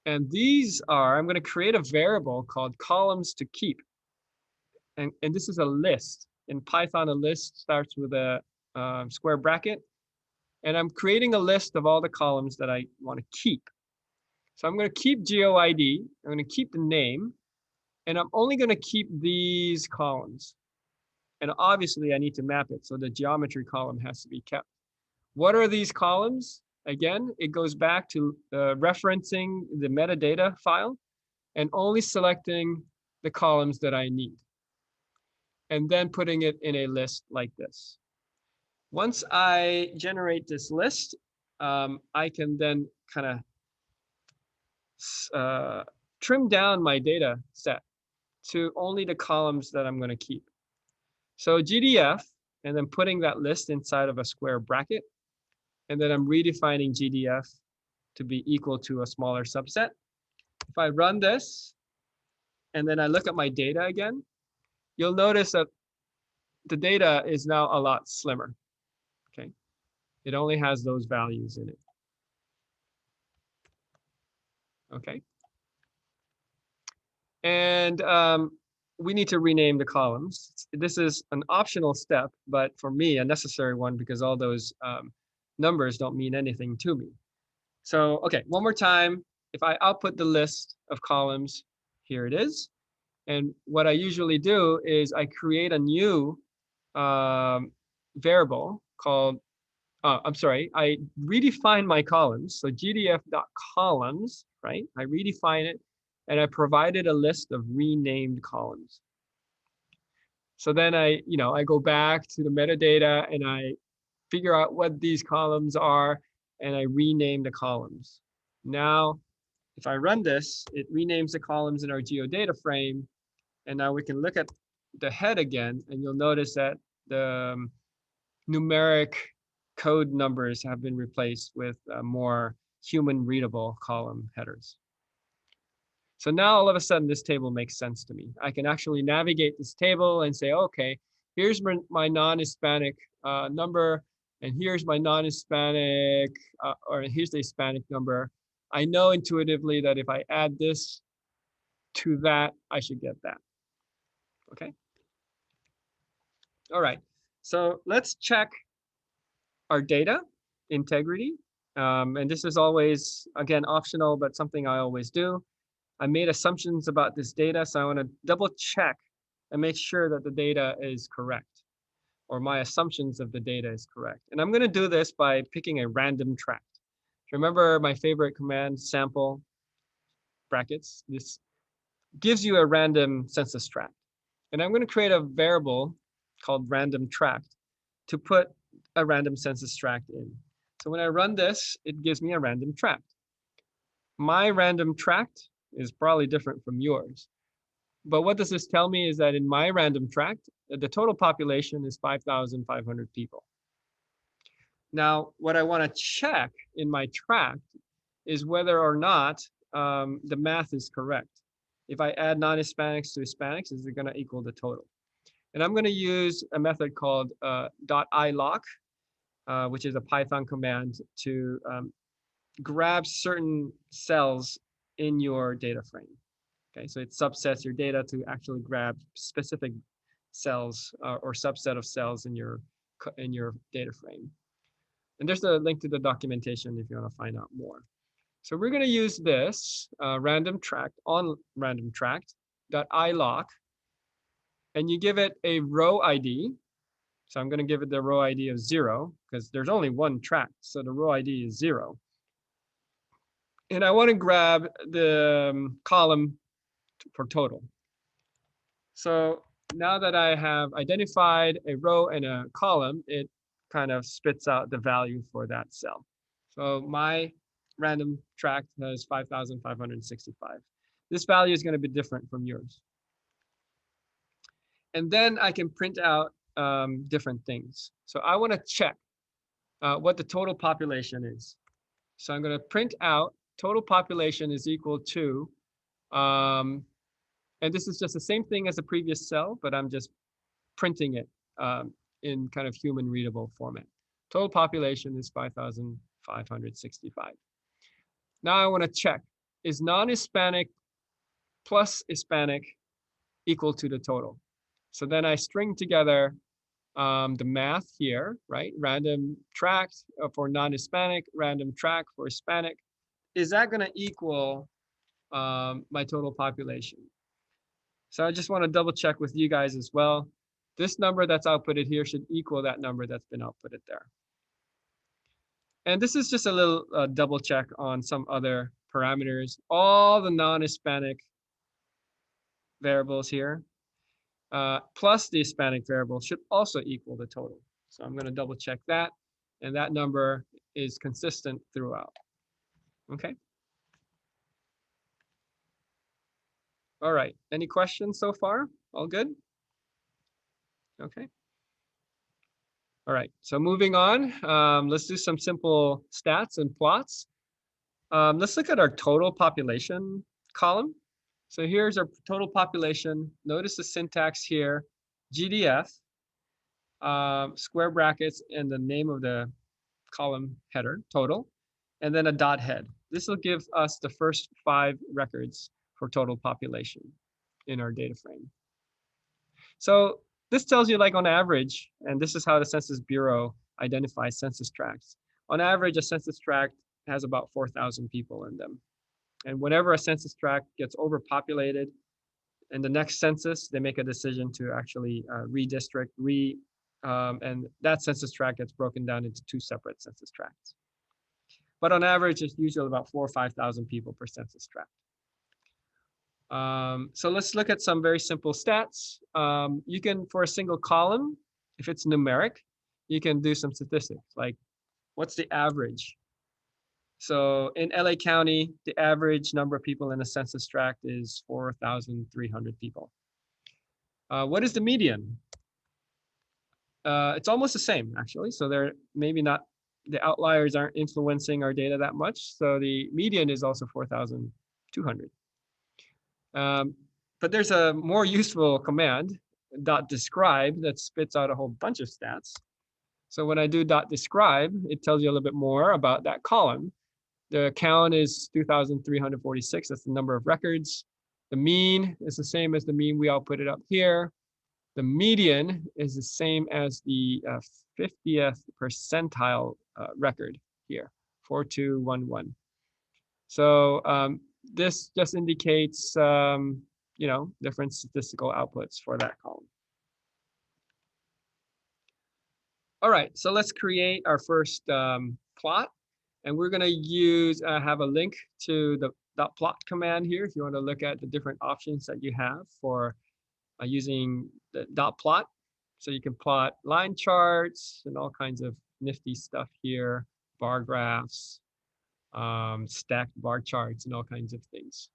And these are, I'm going to create a variable called columns to keep. And this is a list. In Python, a list starts with a square bracket. And I'm creating a list of all the columns that I want to keep. So I'm going to keep GeoID. I'm going to keep the name. And I'm only going to keep these columns. And obviously, I need to map it. So the geometry column has to be kept. What are these columns? Again, it goes back to referencing the metadata file and only selecting the columns that I need. And then putting it in a list like this. Once I generate this list, I can then kind of trim down my data set to only the columns that I'm going to keep. So GDF, and then putting that list inside of a square bracket. And then I'm redefining GDF to be equal to a smaller subset. If I run this, and then I look at my data again, you'll notice that the data is now a lot slimmer. Okay, it only has those values in it. Okay, and we need to rename the columns. This is an optional step, but for me, a necessary one because all those numbers don't mean anything to me. So, okay, one more time. If I output the list of columns, here it is. And what I usually do is I create a new variable called, I redefine my columns. So gdf.columns, right? I redefine it and I provided a list of renamed columns. So then I go back to the metadata and I figure out what these columns are and I rename the columns. Now, if I run this, it renames the columns in our geodata frame. And now we can look at the head again, and you'll notice that the numeric code numbers have been replaced with more human readable column headers. So now all of a sudden this table makes sense to me. I can actually navigate this table and say, okay, here's my non-Hispanic number, and here's my non-Hispanic, or here's the Hispanic number. I know intuitively that if I add this to that, I should get that. Okay. All right. So let's check our data integrity. And this is always, again, optional, but something I always do. I made assumptions about this data, so I want to double check and make sure that the data is correct, or my assumptions of the data is correct. And I'm going to do this by picking a random tract. Remember my favorite command, sample brackets? This gives you a random census tract. And I'm going to create a variable called random tract to put a random census tract in. So when I run this, it gives me a random tract. My random tract is probably different from yours. But what does this tell me is that in my random tract, the total population is 5,500 people. Now, what I want to check in my tract is whether or not the math is correct. If I add non-Hispanics to Hispanics, is it going to equal the total? And I'm going to use a method called .iloc, which is a Python command to grab certain cells in your data frame. Okay, so it subsets your data to actually grab specific cells or subset of cells in your data frame. And there's a link to the documentation if you want to find out more. So we're going to use this random tract on random tract.iloc, and you give it a row ID. So I'm going to give it the row ID of 0 because there's only one tract, so the row ID is 0. And I want to grab the column for total. So now that I have identified a row and a column, it kind of spits out the value for that cell. So my random tract has 5,565. This value is going to be different from yours. And then I can print out different things. So I want to check what the total population is. So I'm going to print out total population is equal to, and this is just the same thing as the previous cell, but I'm just printing it in kind of human readable format. Total population is 5,565. Now I want to check, is non-Hispanic plus Hispanic equal to the total? So then I string together the math here, right? Random tract for non-Hispanic, random tract for Hispanic. Is that going to equal my total population? So I just want to double check with you guys as well. This number that's outputted here should equal that number that's been outputted there. And this is just a little double check on some other parameters. All the non-Hispanic variables here, plus the Hispanic variable should also equal the total. So I'm going to double check that. And that number is consistent throughout. Okay. All right. Any questions so far? All good? Okay. All right. So moving on, let's do some simple stats and plots. Let's look at our total population column. So here's our total population. Notice the syntax here, GDF. square brackets, and the name of the column header, total, and then a dot head. This will give us the first 5 records for total population in our data frame. So this tells you, like, on average, and this is how the Census Bureau identifies census tracts. On average, a census tract has about 4,000 people in them. And whenever a census tract gets overpopulated, in the next census, they make a decision to actually redistrict, and that census tract gets broken down into 2 separate census tracts. But on average, it's usually about 4,000 or 5,000 people per census tract. So let's look at some very simple stats. You can, for a single column, if it's numeric, you can do some statistics, like what's the average? So in LA County, the average number of people in a census tract is 4,300 people. What is the median? It's almost the same, actually. So they're maybe not, the outliers aren't influencing our data that much. So the median is also 4,200. But there's a more useful command, .describe, that spits out a whole bunch of stats. So when I do .describe, it tells you a little bit more about that column. The count is 2,346. That's the number of records. The mean is the same as the mean. We all put it up here. The median is the same as the 50th percentile record here, 4211. So this just indicates, different statistical outputs for that column. All right, so let's create our first plot. And we're going to use, have a link to the .plot command here if you want to look at the different options that you have for using the .plot. So you can plot line charts and all kinds of nifty stuff here, bar graphs, stacked bar charts, and all kinds of things.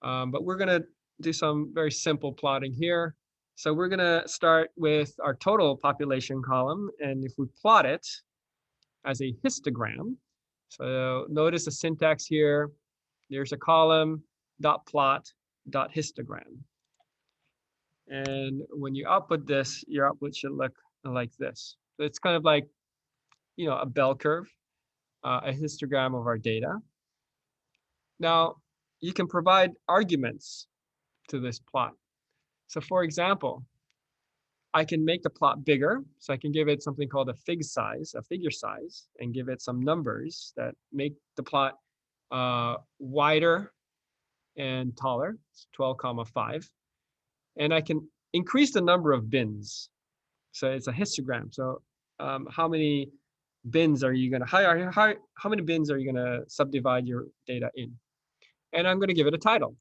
But we're going to do some very simple plotting here. So we're going to start with our total population column. And if we plot it as a histogram, so notice the syntax here. There's a column, .plot, .histogram. And when you output this, your output should look like this. So it's kind of like, a bell curve, a histogram of our data. Now, you can provide arguments to this plot. So for example, I can make the plot bigger. So I can give it something called a figure size, and give it some numbers that make the plot wider and taller, 12,5. And I can increase the number of bins. So it's a histogram. So how many bins are you going to, how many bins are you going to subdivide your data in? And I'm going to give it a title.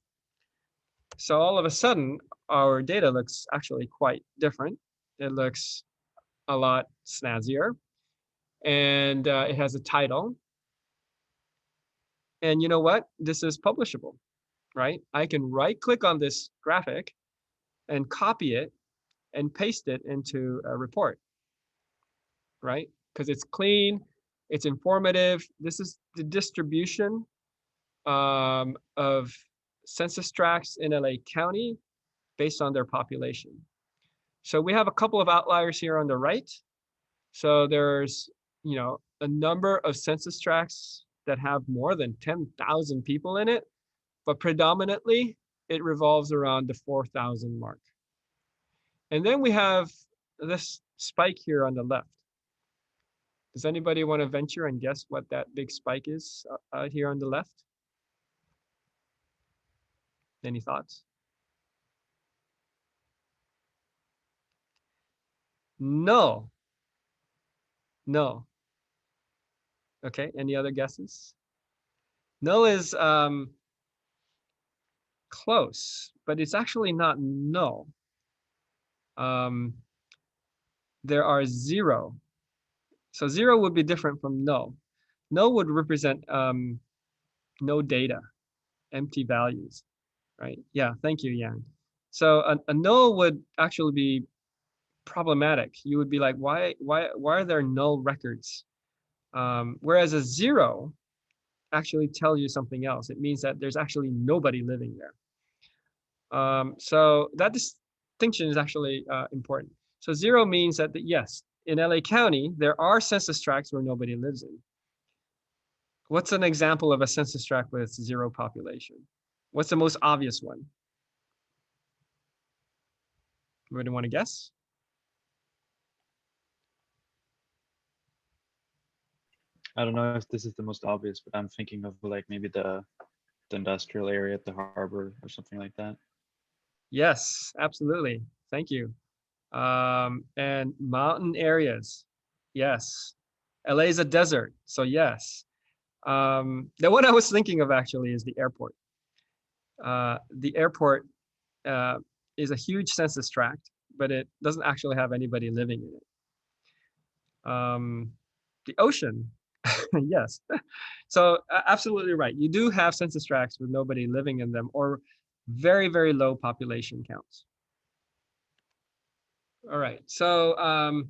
So all of a sudden, our data looks actually quite different. It looks a lot snazzier, and it has a title. And you know what? This is publishable, right? I can right-click on this graphic and copy it and paste it into a report, right? Because it's clean, it's informative. This is the distribution of census tracts in LA County based on their population. So we have a couple of outliers here on the right. So there's, a number of census tracts that have more than 10,000 people in it, but predominantly it revolves around the 4,000 mark. And then we have this spike here on the left. Does anybody want to venture and guess what that big spike is out here on the left? Any thoughts? No. No. Okay, any other guesses? No is close, but it's actually not null. There are 0. So 0 would be different from null. Null would represent no data, empty values, right? Yeah, thank you, Yang. So a null would actually be problematic. You would be like, why are there null records? Whereas a 0 actually tells you something else. It means that there's actually nobody living there. So that distinction is actually important. So 0 means that, yes, in LA County, there are census tracts where nobody lives in. What's an example of a census tract with 0 population? What's the most obvious one? Anybody want to guess? I don't know if this is the most obvious, but I'm thinking of like maybe the industrial area at the harbor or something like that. Yes, absolutely. Thank you. And mountain areas. Yes. LA is a desert, so yes. The one I was thinking of actually is the airport. The airport is a huge census tract, but it doesn't actually have anybody living in it. The ocean, yes. So absolutely right. You do have census tracts with nobody living in them or very, very low population counts. All right, so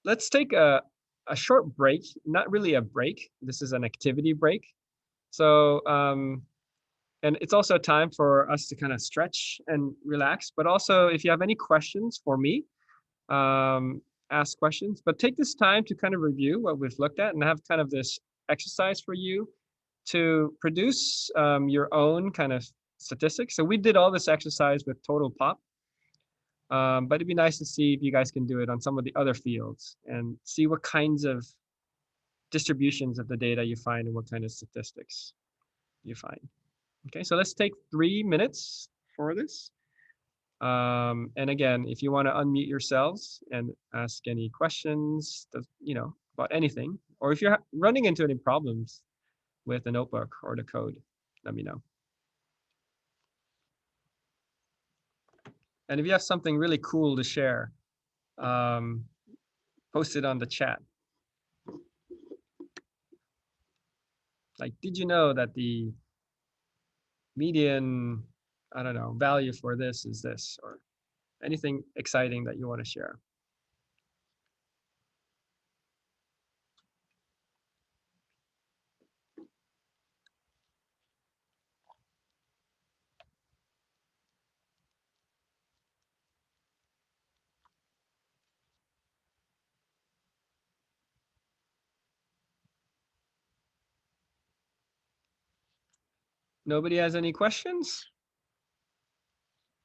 let's take a short break, not really a break. This is an activity break. So, and it's also a time for us to kind of stretch and relax, but also if you have any questions for me, ask questions, but take this time to kind of review what we've looked at and have kind of this exercise for you to produce your own kind of statistics. So we did all this exercise with total pop, but it'd be nice to see if you guys can do it on some of the other fields and see what kinds of distributions of the data you find and what kind of statistics you find. Okay, so let's take 3 minutes for this. And again, if you want to unmute yourselves and ask any questions, about anything, or if you're running into any problems with the notebook or the code, let me know. And if you have something really cool to share, post it on the chat. Like, did you know that the median, I don't know, value for this is this, or anything exciting that you want to share? Nobody has any questions?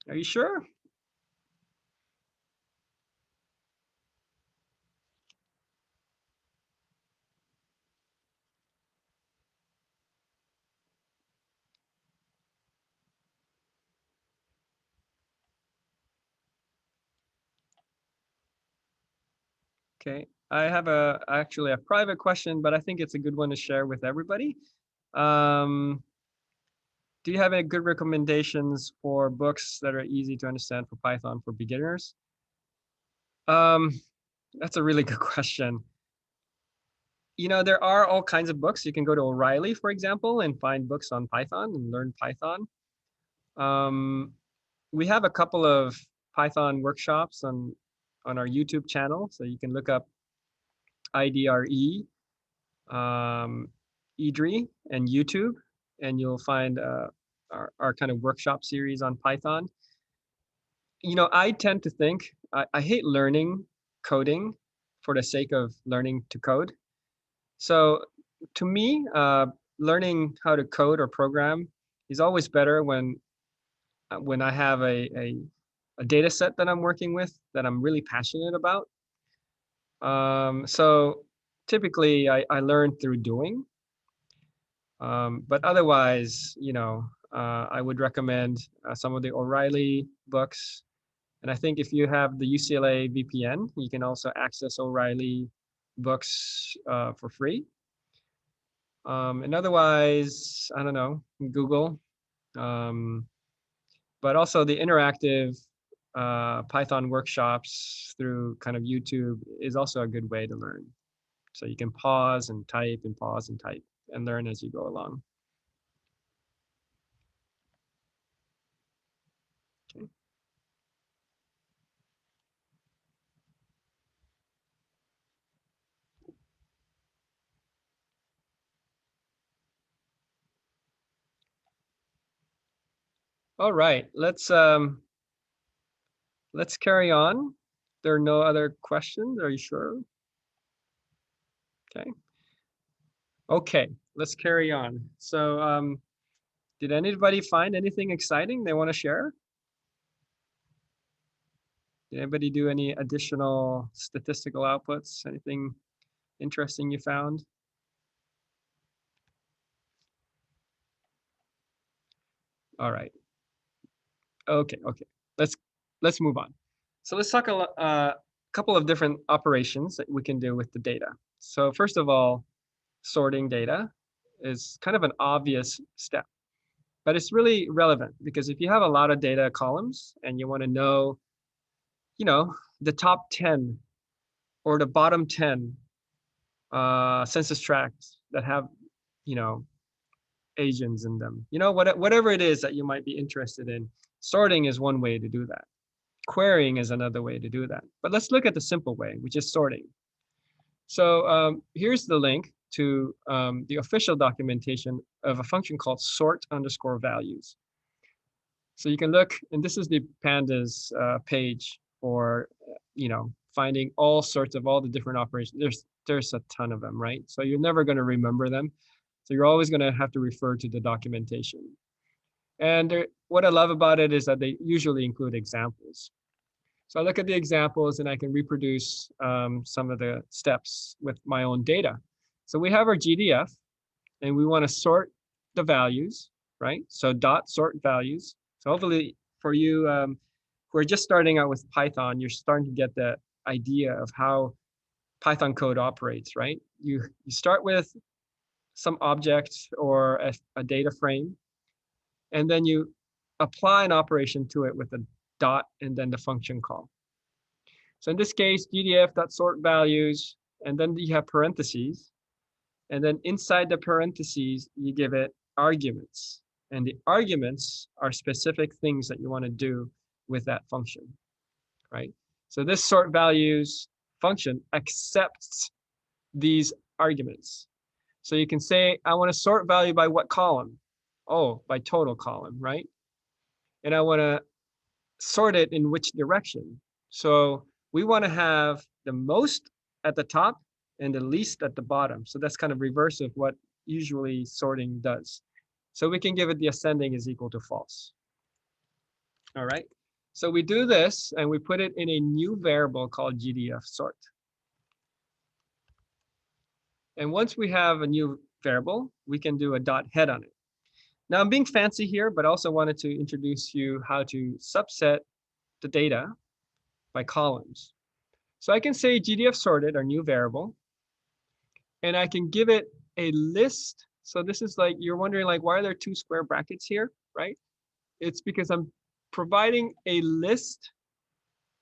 Are you sure? Okay, I have actually a private question, but I think it's a good one to share with everybody. Do you have any good recommendations for books that are easy to understand for Python for beginners? That's a really good question. There are all kinds of books. You can go to O'Reilly, for example, and find books on Python and learn Python. We have a couple of Python workshops on our YouTube channel, so you can look up IDRE, EDRE, and YouTube, and you'll find our kind of workshop series on Python. I tend to think I hate learning coding for the sake of learning to code. So to me, learning how to code or program is always better when I have a data set that I'm working with that I'm really passionate about. So typically I learn through doing, but otherwise, I would recommend some of the O'Reilly books. And I think if you have the UCLA VPN, you can also access O'Reilly books for free. And otherwise, I don't know, Google. But also the interactive Python workshops through kind of YouTube is also a good way to learn. So you can pause and type and pause and type and learn as you go along. Okay. All right, let's carry on. there are no other questions, are you sure? Okay. Okay, let's carry on. So did anybody find anything exciting they want to share? Did anybody do any additional statistical outputs? Anything interesting you found? All right. Okay. Let's move on. So let's talk a couple of different operations that we can do with the data. So first of all, sorting data is kind of an obvious step, but it's really relevant because if you have a lot of data columns and you want to know, the top 10 or the bottom 10 census tracts that have, Asians in them, whatever it is that you might be interested in, sorting is one way to do that. Querying is another way to do that. But let's look at the simple way, which is sorting. So here's the link to the official documentation of a function called sort_values. So you can look, and this is the pandas page for, finding all sorts of all the different operations. There's a ton of them, right? So you're never going to remember them. So you're always going to have to refer to the documentation. And what I love about it is that they usually include examples. So I look at the examples and I can reproduce some of the steps with my own data. So we have our GDF and we want to sort the values, right? So dot sort values. So hopefully for you who are just starting out with Python, you're starting to get the idea of how Python code operates, right? You start with some object or a data frame, and then you apply an operation to it with a dot and then the function call. So in this case, GDF.sort values, and then you have parentheses. And then inside the parentheses, you give it arguments. And the arguments are specific things that you want to do with that function, right? So this sort values function accepts these arguments. So you can say, I want to sort value by what column? Oh, by total column, right? And I want to sort it in which direction. So we want to have the most at the top and the least at the bottom. So that's kind of reverse of what usually sorting does. So we can give it the ascending is equal to false. All right. So we do this and we put it in a new variable called GDF sort. And once we have a new variable, we can do a dot head on it. Now I'm being fancy here, but I also wanted to introduce you how to subset the data by columns. So I can say GDF sorted, our new variable, and I can give it a list. So this is like, you're wondering like, why are there two square brackets here, right? It's because I'm providing a list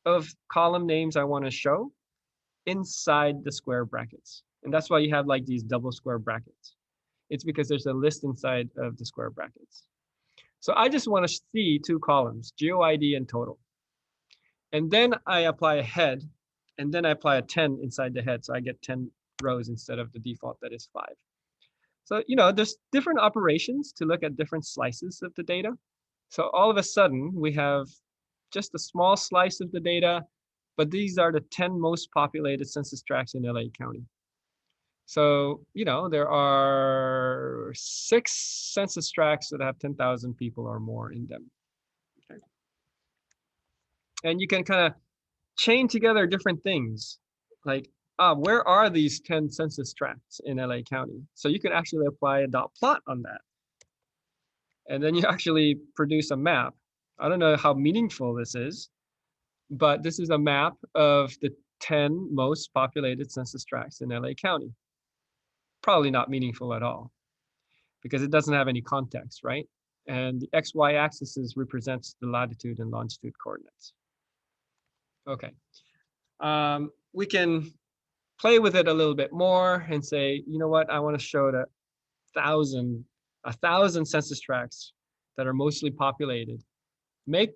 of column names I want to show inside the square brackets. And that's why you have like these double square brackets. It's because there's a list inside of the square brackets. So I just want to see two columns, GeoID and total. And then I apply a head, and then I apply a 10 inside the head. So I get 10 rows instead of the default that is 5. So, there's different operations to look at different slices of the data. So all of a sudden, we have just a small slice of the data, but these are the 10 most populated census tracts in LA County. So, there are 6 census tracts that have 10,000 people or more in them. Okay. And you can kind of chain together different things like, where are these 10 census tracts in LA County? So you can actually apply a dot plot on that. And then you actually produce a map. I don't know how meaningful this is, but this is a map of the 10 most populated census tracts in LA County. Probably not meaningful at all because it doesn't have any context, right? And the XY axis represents the latitude and longitude coordinates. Okay. We can play with it a little bit more and say, you know what, I want to show the 1,000 census tracts that are mostly populated. Make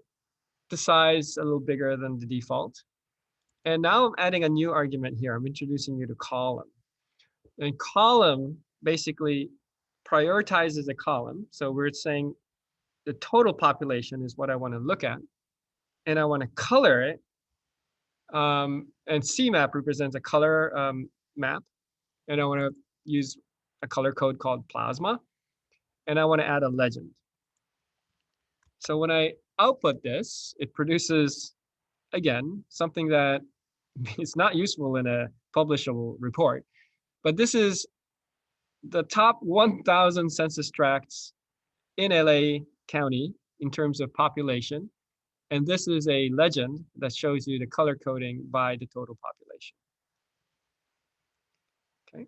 the size a little bigger than the default. And now I'm adding a new argument here. I'm introducing you to column. And column basically prioritizes a column. So we're saying the total population is what I want to look at. And I want to color it And CMAP represents a color map. And I want to use a color code called plasma. And I want to add a legend. So when I output this, it produces, again, something that is not useful in a publishable report. But this is the top 1,000 census tracts in LA County in terms of population. And this is a legend that shows you the color coding by the total population. Okay.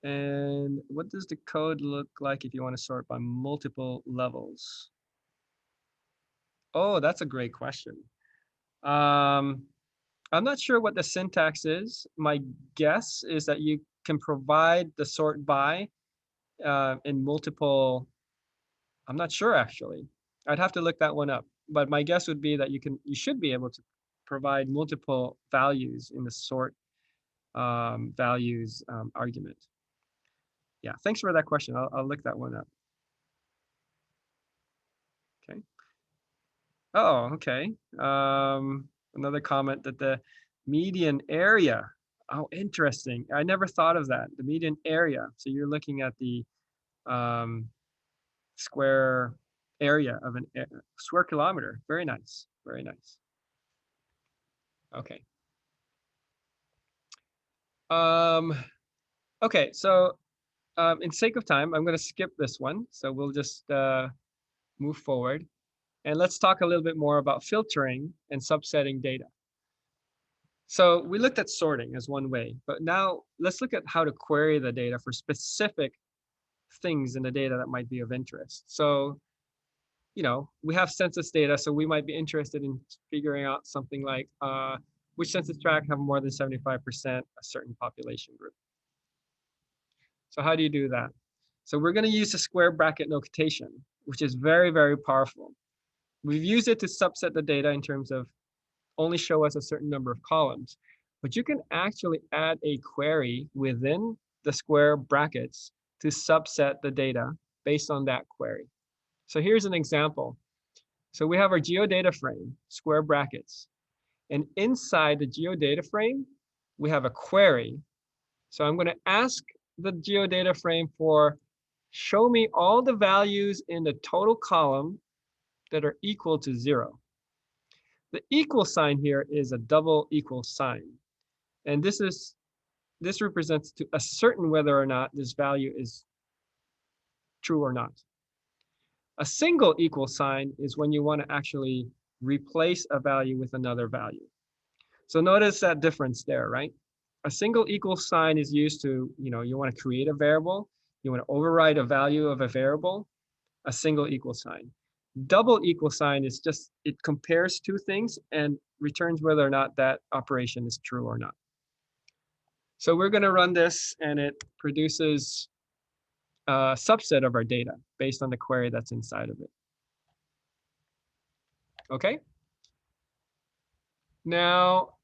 And what does the code look like if you want to sort by multiple levels? Oh, that's a great question. I'm not sure what the syntax is. My guess is that you can provide the sort by in multiple. I'm not sure actually. I'd have to look that one up. But my guess would be that you should be able to provide multiple values in the sort values argument. Yeah, thanks for that question. I'll look that one up. Okay. Oh, okay. Another comment that the median area. Oh, interesting. I never thought of that. The median area. So you're looking at the square area of an square kilometer. Very nice. Very nice. Okay. Okay, so in sake of time, I'm going to skip this one. So we'll just move forward. And let's talk a little bit more about filtering and subsetting data. So we looked at sorting as one way, but now let's look at how to query the data for specific things in the data that might be of interest. So, you know, we have census data, so we might be interested in figuring out something like which census tract have more than 75% a certain population group. So how do you do that? So we're going to use the square bracket notation, which is very, very powerful. We've used it to subset the data in terms of only show us a certain number of columns, but you can actually add a query within the square brackets to subset the data based on that query. So here's an example. So we have our geodata frame, square brackets, and inside the geodata frame, we have a query. So I'm going to ask the geodata frame for show me all the values in the total column that are equal to 0. The equal sign here is a double equal sign. And this represents to ascertain whether or not this value is true or not. A single equal sign is when you want to actually replace a value with another value. So notice that difference there, right? A single equal sign is used to, you want to create a variable, you want to override a value of a variable, a single equal sign. Double equal sign is just, it compares two things and returns whether or not that operation is true or not. So we're going to run this and it produces a subset of our data based on the query that's inside of it. Okay. Now,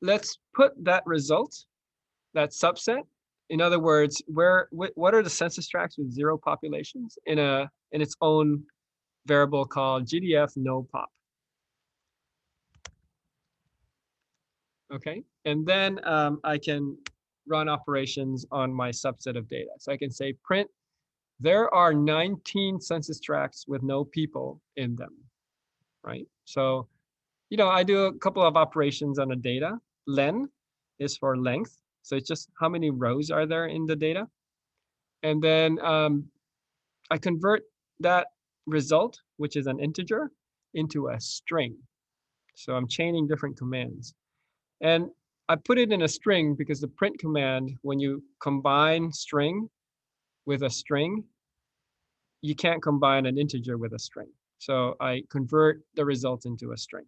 let's put that result, that subset. In other words, what are the census tracts with 0 populations in its own variable called GDF no pop. Okay, and then I can run operations on my subset of data. So I can say print, there are 19 census tracts with no people in them, right? So, I do a couple of operations on the data. Len is for length. So it's just how many rows are there in the data. And then I convert that result, which is an integer, into a string. So I'm chaining different commands. And I put it in a string because the print command, when you combine string with a string, you can't combine an integer with a string. So I convert the result into a string.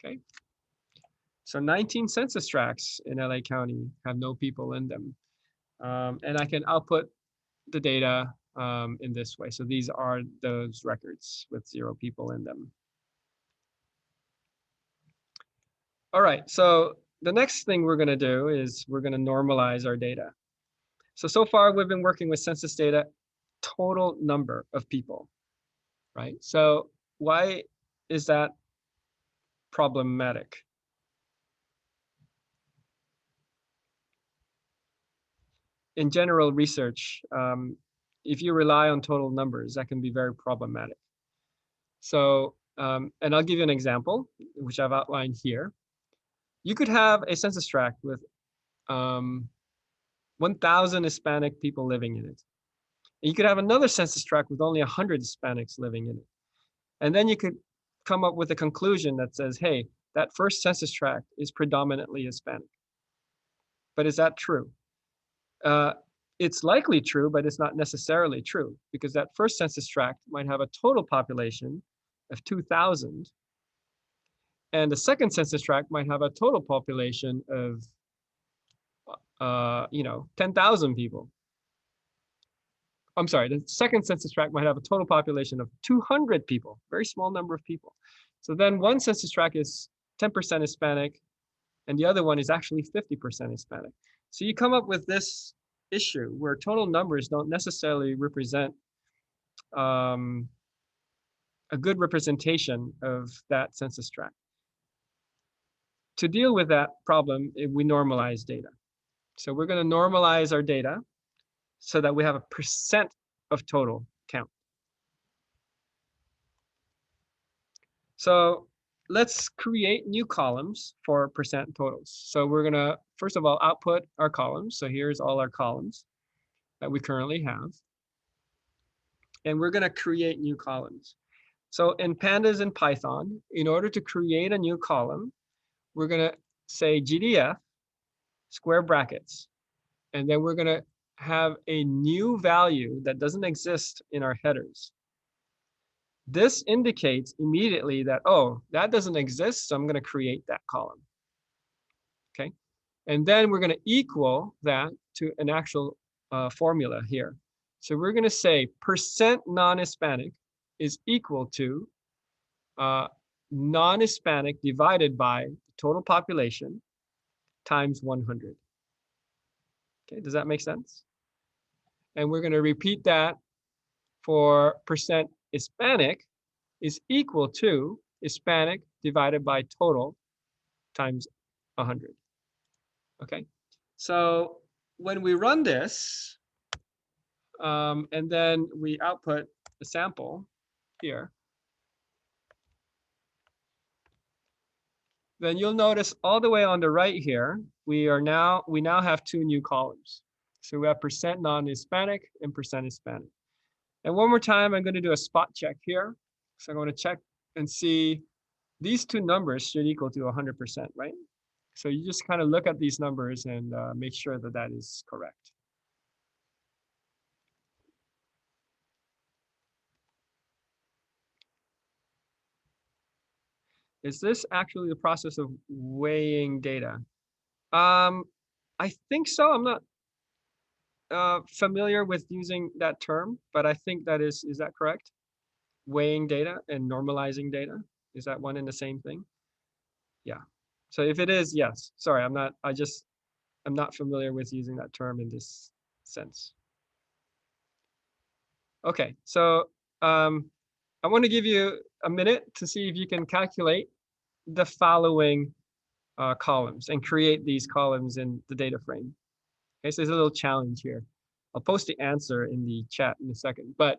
Okay. So 19 census tracts in LA County have no people in them. And I can output the data in this way. So these are those records with 0 people in them. All right, so the next thing we're going to do is we're going to normalize our data. So far we've been working with census data, total number of people. right? So why is that problematic? In general research, if you rely on total numbers, that can be very problematic. So, and I'll give you an example, which I've outlined here. You could have a census tract with 1,000 Hispanic people living in it. And you could have another census tract with only 100 Hispanics living in it. And then you could come up with a conclusion that says, hey, that first census tract is predominantly Hispanic. But is that true? It's likely true, but it's not necessarily true, because that first census tract might have a total population of 2,000, and the second census tract might have a total population of 10,000 people. I'm sorry, the second census tract might have a total population of 200 people, very small number of people. So then one census tract is 10% Hispanic, and the other one is actually 50% Hispanic. So you come up with this issue where total numbers don't necessarily represent a good representation of that census tract. To deal with that problem, we normalize data. So we're going to normalize our data so that we have a percent of total count. So let's create new columns for percent totals. So we're going to, first of all, output our columns. So here's all our columns that we currently have. And we're going to create new columns. So in Pandas and Python, in order to create a new column, we're going to say GDF, square brackets, and then we're going to have a new value that doesn't exist in our headers. This indicates immediately that, oh, that doesn't exist, so I'm going to create that column. Okay, and then we're going to equal that to an actual formula here. So we're going to say percent non-Hispanic is equal to non-Hispanic divided by the total population times 100. Okay, does that make sense? And we're going to repeat that for percent Hispanic is equal to Hispanic divided by total times 100. Okay, so when we run this, and then we output a sample here, then you'll notice all the way on the right here, we now have two new columns. So we have percent non-Hispanic and percent Hispanic. And one more time, I'm going to do a spot check here. So I'm going to check and see these two numbers should equal to 100%, right? So you just kind of look at these numbers and make sure that that is correct. Is this actually the process of weighing data? I think so. I'm not familiar with using that term, but I think that is that correct? Weighing data and normalizing data? Is that one and the same thing? Yeah. So if it is, yes. Sorry, I'm not familiar with using that term in this sense. Okay, so I want to give you a minute to see if you can calculate the following columns and create these columns in the data frame. Okay, so there's a little challenge here. I'll post the answer in the chat in a second, but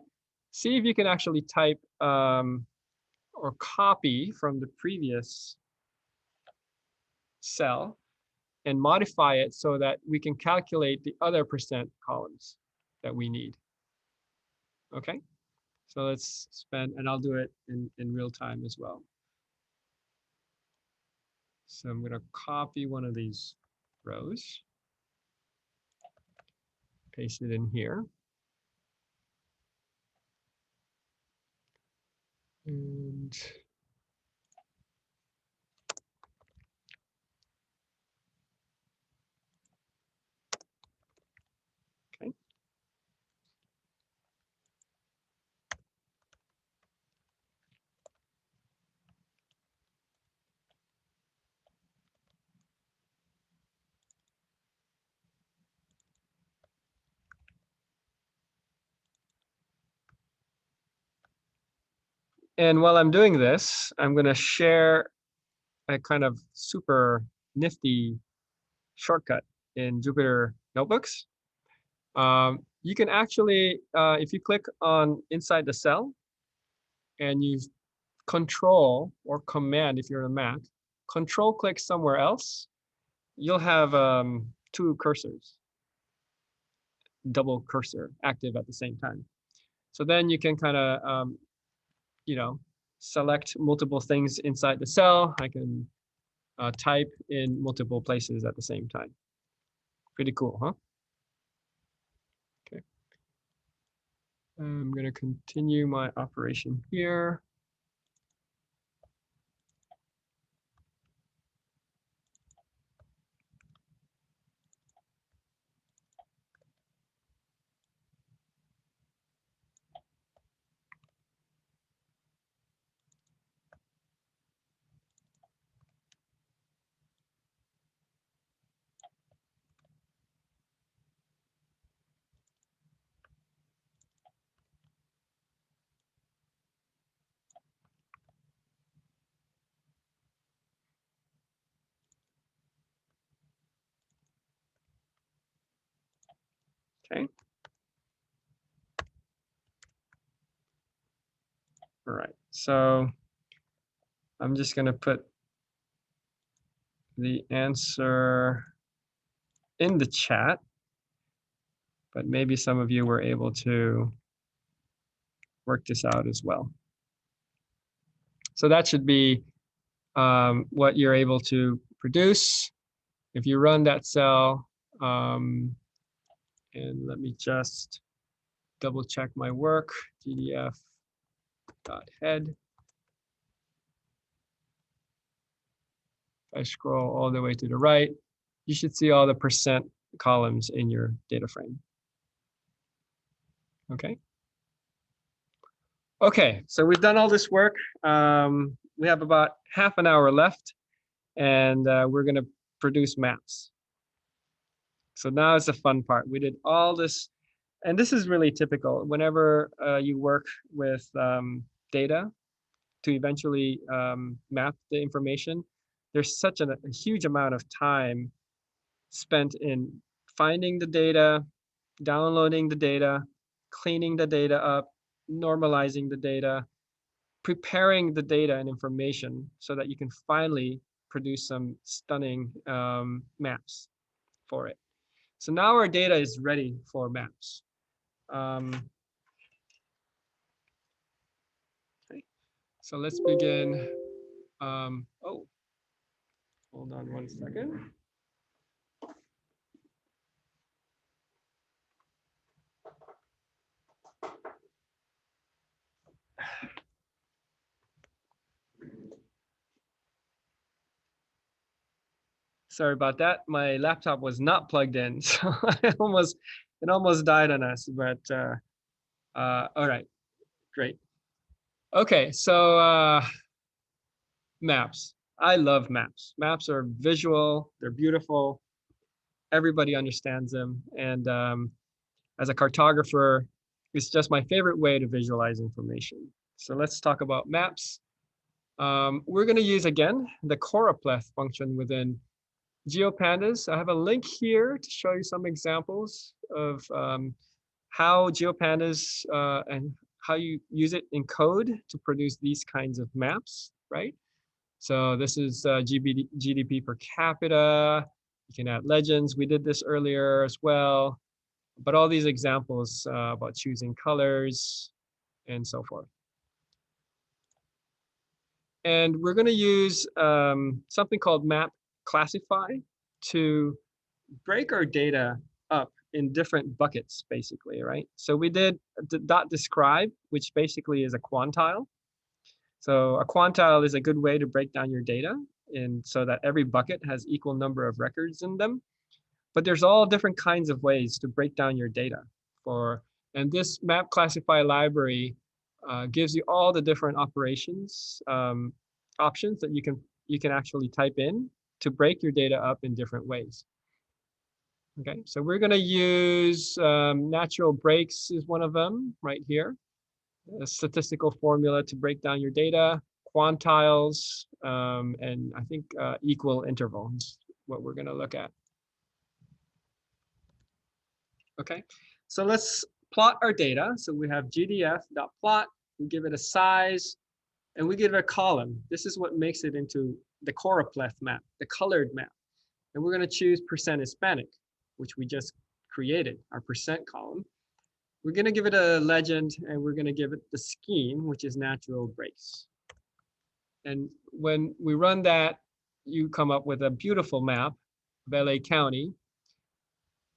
see if you can actually type or copy from the previous cell and modify it so that we can calculate the other percent columns that we need. Okay, so let's spend, and I'll do it in real time as well. So I'm going to copy one of these rows, paste it in here. And okay. And while I'm doing this, I'm going to share a kind of super nifty shortcut in Jupyter Notebooks. You can actually, if you click on inside the cell and you control or command, if you're in a Mac, control click somewhere else, you'll have 2 cursors, double cursor active at the same time. So then you can kind of, you know, select multiple things inside the cell. I can type in multiple places at the same time. Pretty cool, huh? Okay. I'm going to continue my operation here. Okay. All right. So I'm just going to put the answer in the chat, but maybe some of you were able to work this out as well. So that should be what you're able to produce. If you run that cell, and let me just double check my work, gdf.head. If I scroll all the way to the right, you should see all the percent columns in your data frame. Okay. Okay, so we've done all this work. We have about half an hour left, and we're going to produce maps. So now is the fun part. We did all this, and this is really typical. Whenever you work with data to eventually map the information, there's such a huge amount of time spent in finding the data, downloading the data, cleaning the data up, normalizing the data, preparing the data and information so that you can finally produce some stunning maps for it. So now our data is ready for maps. Okay. So let's begin. Oh, hold on 1 second. Sorry about that. My laptop was not plugged in, so it almost died on us. But all right, great. Okay, so maps. I love maps. Maps are visual. They're beautiful. Everybody understands them, and as a cartographer, it's just my favorite way to visualize information. So let's talk about maps. We're going to use again the Choropleth function within GeoPandas. I have a link here to show you some examples of how GeoPandas and how you use it in code to produce these kinds of maps, right? So this is GDP per capita. You can add legends. We did this earlier as well. But all these examples about choosing colors and so forth. And we're going to use something called map classify to break our data up in different buckets, basically, right? So we did the dot describe, which basically is a quantile. So a quantile is a good way to break down your data, and so that every bucket has equal number of records in them. But there's all different kinds of ways to break down your data and this map classify library gives you all the different operations options that you can actually type in to break your data up in different ways. Okay, so we're going to use natural breaks is one of them right here. a statistical formula to break down your data, quantiles, and I think equal interval is what we're going to look at. Okay, so let's plot our data. So we have gdf.plot, we give it a size, and we give it a column. This is what makes it into the Choropleth map, the colored map. And we're going to choose % Hispanic, which we just created, our % column. We're going to give it a legend, and we're going to give it the scheme, which is natural breaks. And when we run that, you come up with a beautiful map of LA County.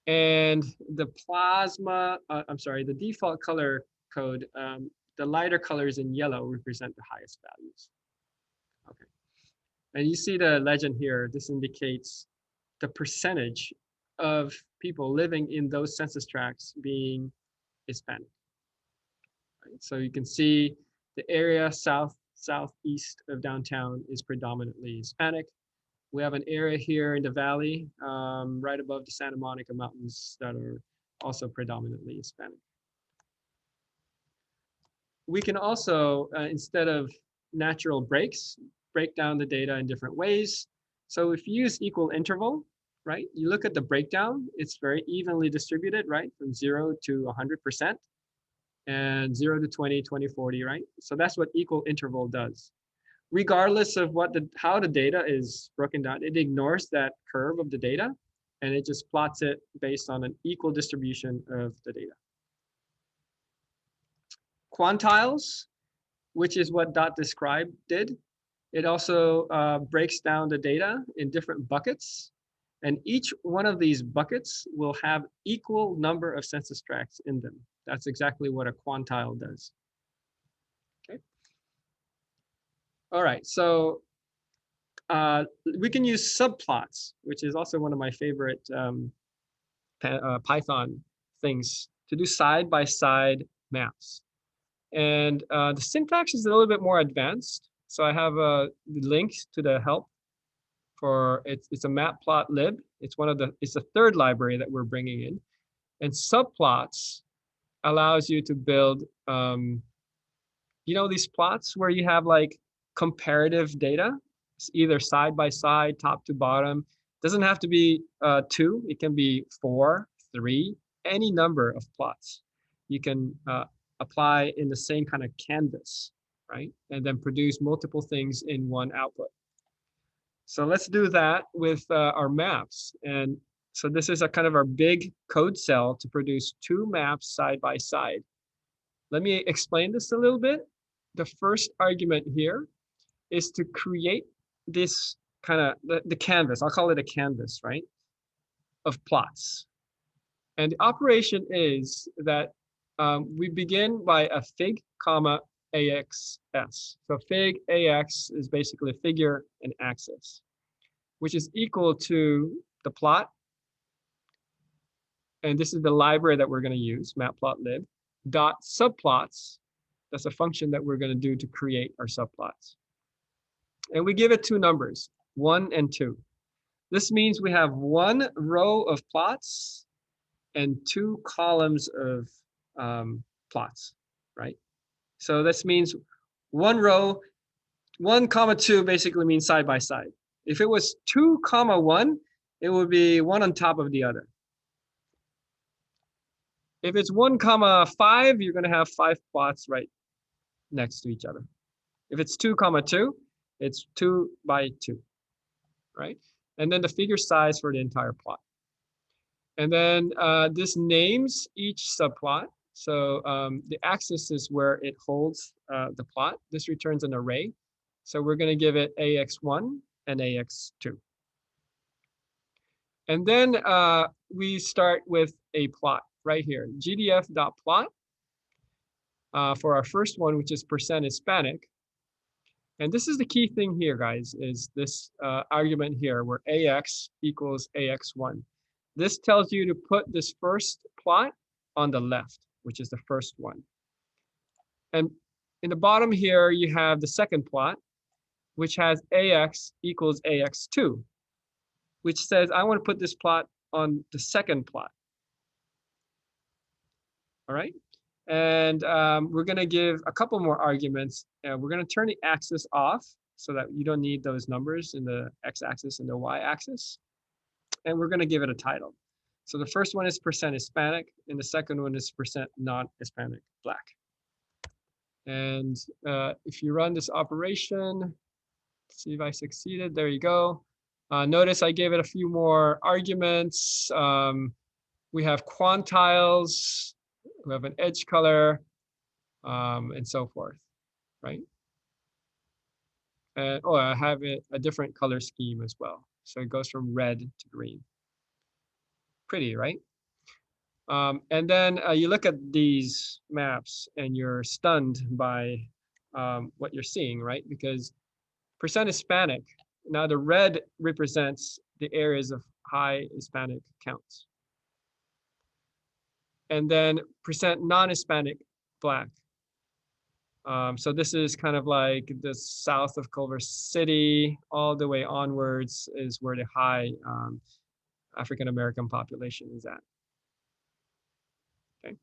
And the the default color code, the lighter colors in yellow represent the highest values. Okay. And you see the legend here. This indicates the percentage of people living in those census tracts being Hispanic. Right? So you can see the area southeast of downtown is predominantly Hispanic. We have an area here in the valley, right above the Santa Monica Mountains, that are also predominantly Hispanic. We can also, instead of natural breaks, break down the data in different ways. So if you use equal interval, right, you look at the breakdown, it's very evenly distributed, right, from 0 to 100%, and 0 to 20, 20, 40, right? So that's what equal interval does. Regardless of how the data is broken down, it ignores that curve of the data, and it just plots it based on an equal distribution of the data. Quantiles, which is what .describe did, it also breaks down the data in different buckets, and each one of these buckets will have equal number of census tracts in them. That's exactly what a quantile does. Okay. All right, so we can use subplots, which is also one of my favorite Python things, to do side-by-side maps. And the syntax is a little bit more advanced. So I have the links to the help for it's a matplotlib. It's the third library that we're bringing in. And subplots allows you to build, you know, these plots where you have like comparative data, either side by side, top to bottom. Doesn't have to be 2, it can be 4, 3, any number of plots. You can apply in the same kind of canvas, right? And then produce multiple things in one output. So let's do that with our maps. And so this is a kind of our big code cell to produce 2 maps side by side. Let me explain this a little bit. The first argument here is to create this kind of the canvas. I'll call it a canvas, right? Of plots. And the operation is that we begin by a fig, comma, axs. So fig ax is basically a figure and axis, which is equal to the plot. And this is the library that we're going to use, matplotlib, dot subplots. That's a function that we're going to do to create our subplots. And we give it 2 numbers, 1 and 2. This means we have 1 row of plots and 2 columns of plots, right? So this means 1 row, 1 comma 2 basically means side by side. If it was 2 comma 1, it would be one on top of the other. If it's 1 comma 5, you're going to have 5 plots right next to each other. If it's 2 comma 2, it's 2 by 2, right? And then the figure size for the entire plot. And then this names each subplot. So the axis is where it holds the plot. This returns an array. So we're going to give it AX1 and AX2. And then we start with a plot right here, gdf.plot for our first one, which is % Hispanic. And this is the key thing here, guys, is this argument here where AX equals AX1. This tells you to put this first plot on the left, which is the first one. And in the bottom here, you have the second plot, which has AX equals AX2, which says I want to put this plot on the second plot. All right. And we're going to give a couple more arguments. We're going to turn the axis off so that you don't need those numbers in the x-axis and the y-axis. And we're going to give it a title. So the first one is % Hispanic, and the second one is % non-Hispanic Black. And if you run this operation, see if I succeeded. There you go. Notice I gave it a few more arguments. We have quantiles, we have an edge color, and so forth, right? And oh, I have it a different color scheme as well. So it goes from red to green. Pretty, right? And then you look at these maps and you're stunned by what you're seeing, right? Because % Hispanic, now the red represents the areas of high Hispanic counts. And then % non-Hispanic Black. So this is kind of like the south of Culver City, all the way onwards is where the high African-American population is at. Okay.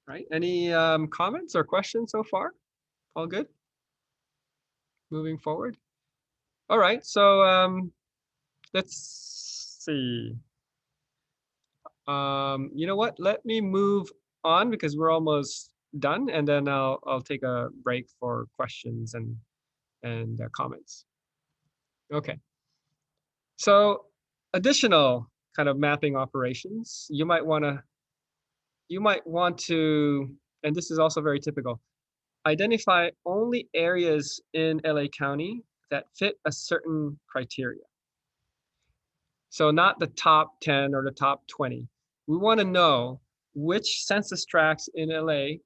Right, any comments or questions so far? All good? Moving forward? All right, so let's see. You know what? Let me move on because we're almost done, and then I'll take a break for questions and comments. Okay. So additional kind of mapping operations, you might want to, and this is also very typical, identify only areas in LA County that fit a certain criteria. So not the top 10 or the top 20. We want to know which census tracts in LA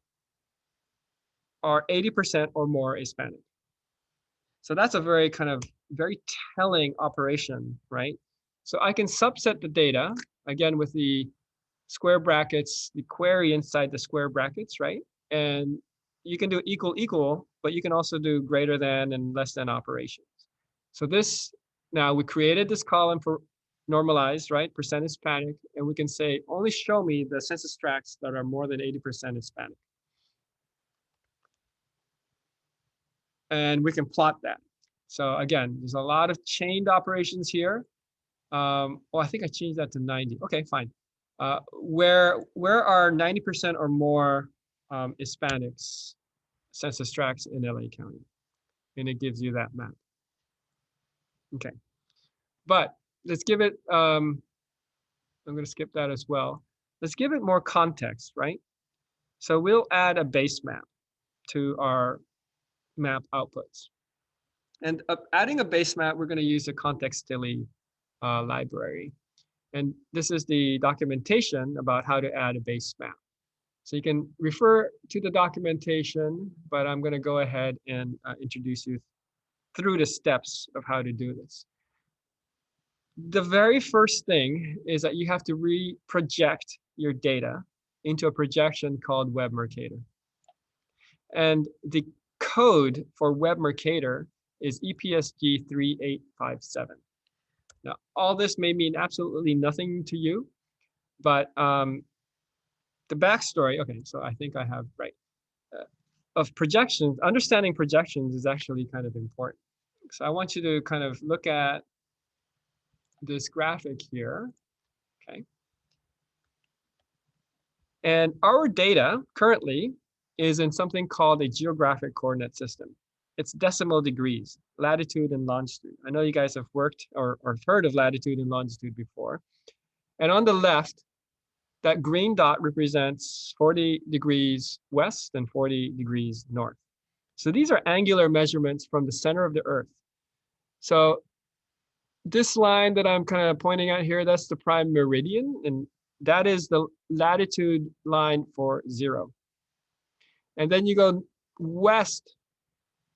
are 80% or more Hispanic. So that's a very telling operation, right? So I can subset the data, again, with the square brackets, the query inside the square brackets, right? And you can do equal, but you can also do greater than and less than operations. So this, now we created this column for normalized, right? % Hispanic, and we can say, only show me the census tracts that are more than 80% Hispanic. And we can plot that. So again, there's a lot of chained operations here. Well, I think I changed that to 90. Okay, fine. Where are 90% or more Hispanics census tracts in LA County? And it gives you that map. Okay, but let's give it, I'm gonna skip that as well. Let's give it more context, right? So we'll add a base map to our map outputs. And adding a base map, we're gonna use the context.tili library. And this is the documentation about how to add a base map. So you can refer to the documentation, but I'm gonna go ahead and introduce you through the steps of how to do this. The very first thing is that you have to re-project your data into a projection called Web Mercator. And the code for Web Mercator is EPSG 3857. Now, all this may mean absolutely nothing to you, but the backstory, okay, so I think I have, right, of projections, understanding projections is actually kind of important. So I want you to kind of look at this graphic here, okay? And our data currently is in something called a geographic coordinate system. It's decimal degrees, latitude and longitude. I know you guys have worked or heard of latitude and longitude before. And on the left, that green dot represents 40 degrees west and 40 degrees north. So these are angular measurements from the center of the Earth. So this line that I'm kind of pointing at here, that's the prime meridian, and that is the latitude line for 0. And then you go west,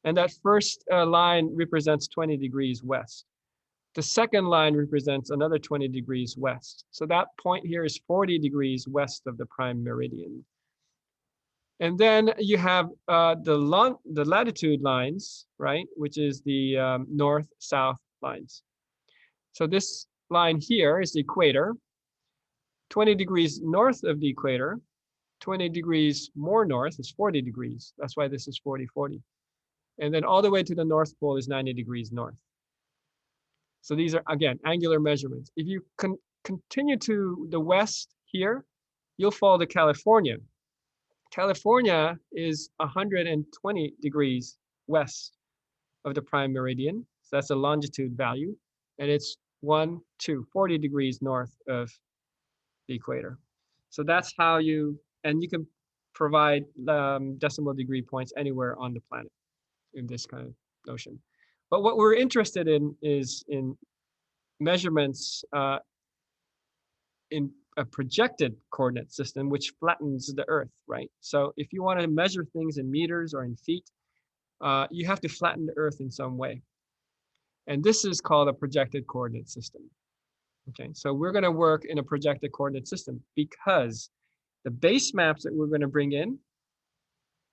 and that first line represents 20 degrees west. The second line represents another 20 degrees west. So that point here is 40 degrees west of the prime meridian. And then you have the latitude lines, right, which is the north-south lines. So this line here is the equator. 20 degrees north of the equator, 20 degrees more north is 40 degrees. That's why this is 40, 40. And then all the way to the North Pole is 90 degrees north. So these are, again, angular measurements. If you continue to the west here, you'll fall to California. California is 120 degrees west of the prime meridian. So that's a longitude value. And it's 40 degrees north of the equator. So that's how you, and you can provide decimal degree points anywhere on the planet in this kind of notion. But what we're interested in is in measurements in a projected coordinate system, which flattens the Earth, right? So if you want to measure things in meters or in feet, you have to flatten the Earth in some way. And this is called a projected coordinate system. Okay, so we're going to work in a projected coordinate system because the base maps that we're going to bring in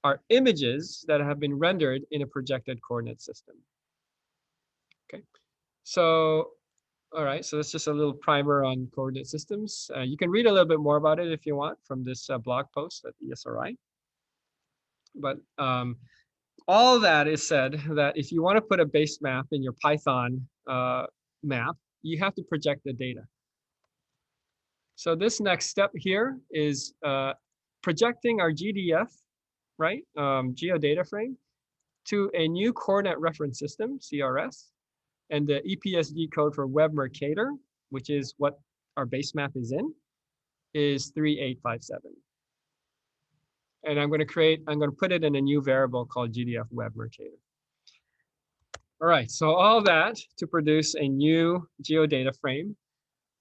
are images that have been rendered in a projected coordinate system. Okay, so all right, so that's just a little primer on coordinate systems. You can read a little bit more about it if you want from this blog post at ESRI. But all that is said that if you want to put a base map in your Python map, you have to project the data. So this next step here is projecting our GDF, right, geodata frame, to a new coordinate reference system, CRS, and the EPSG code for Web Mercator, which is what our base map is in, is 3857. And I'm going to put it in a new variable called GDF Web Mercator. All right, so all that to produce a new geodata frame.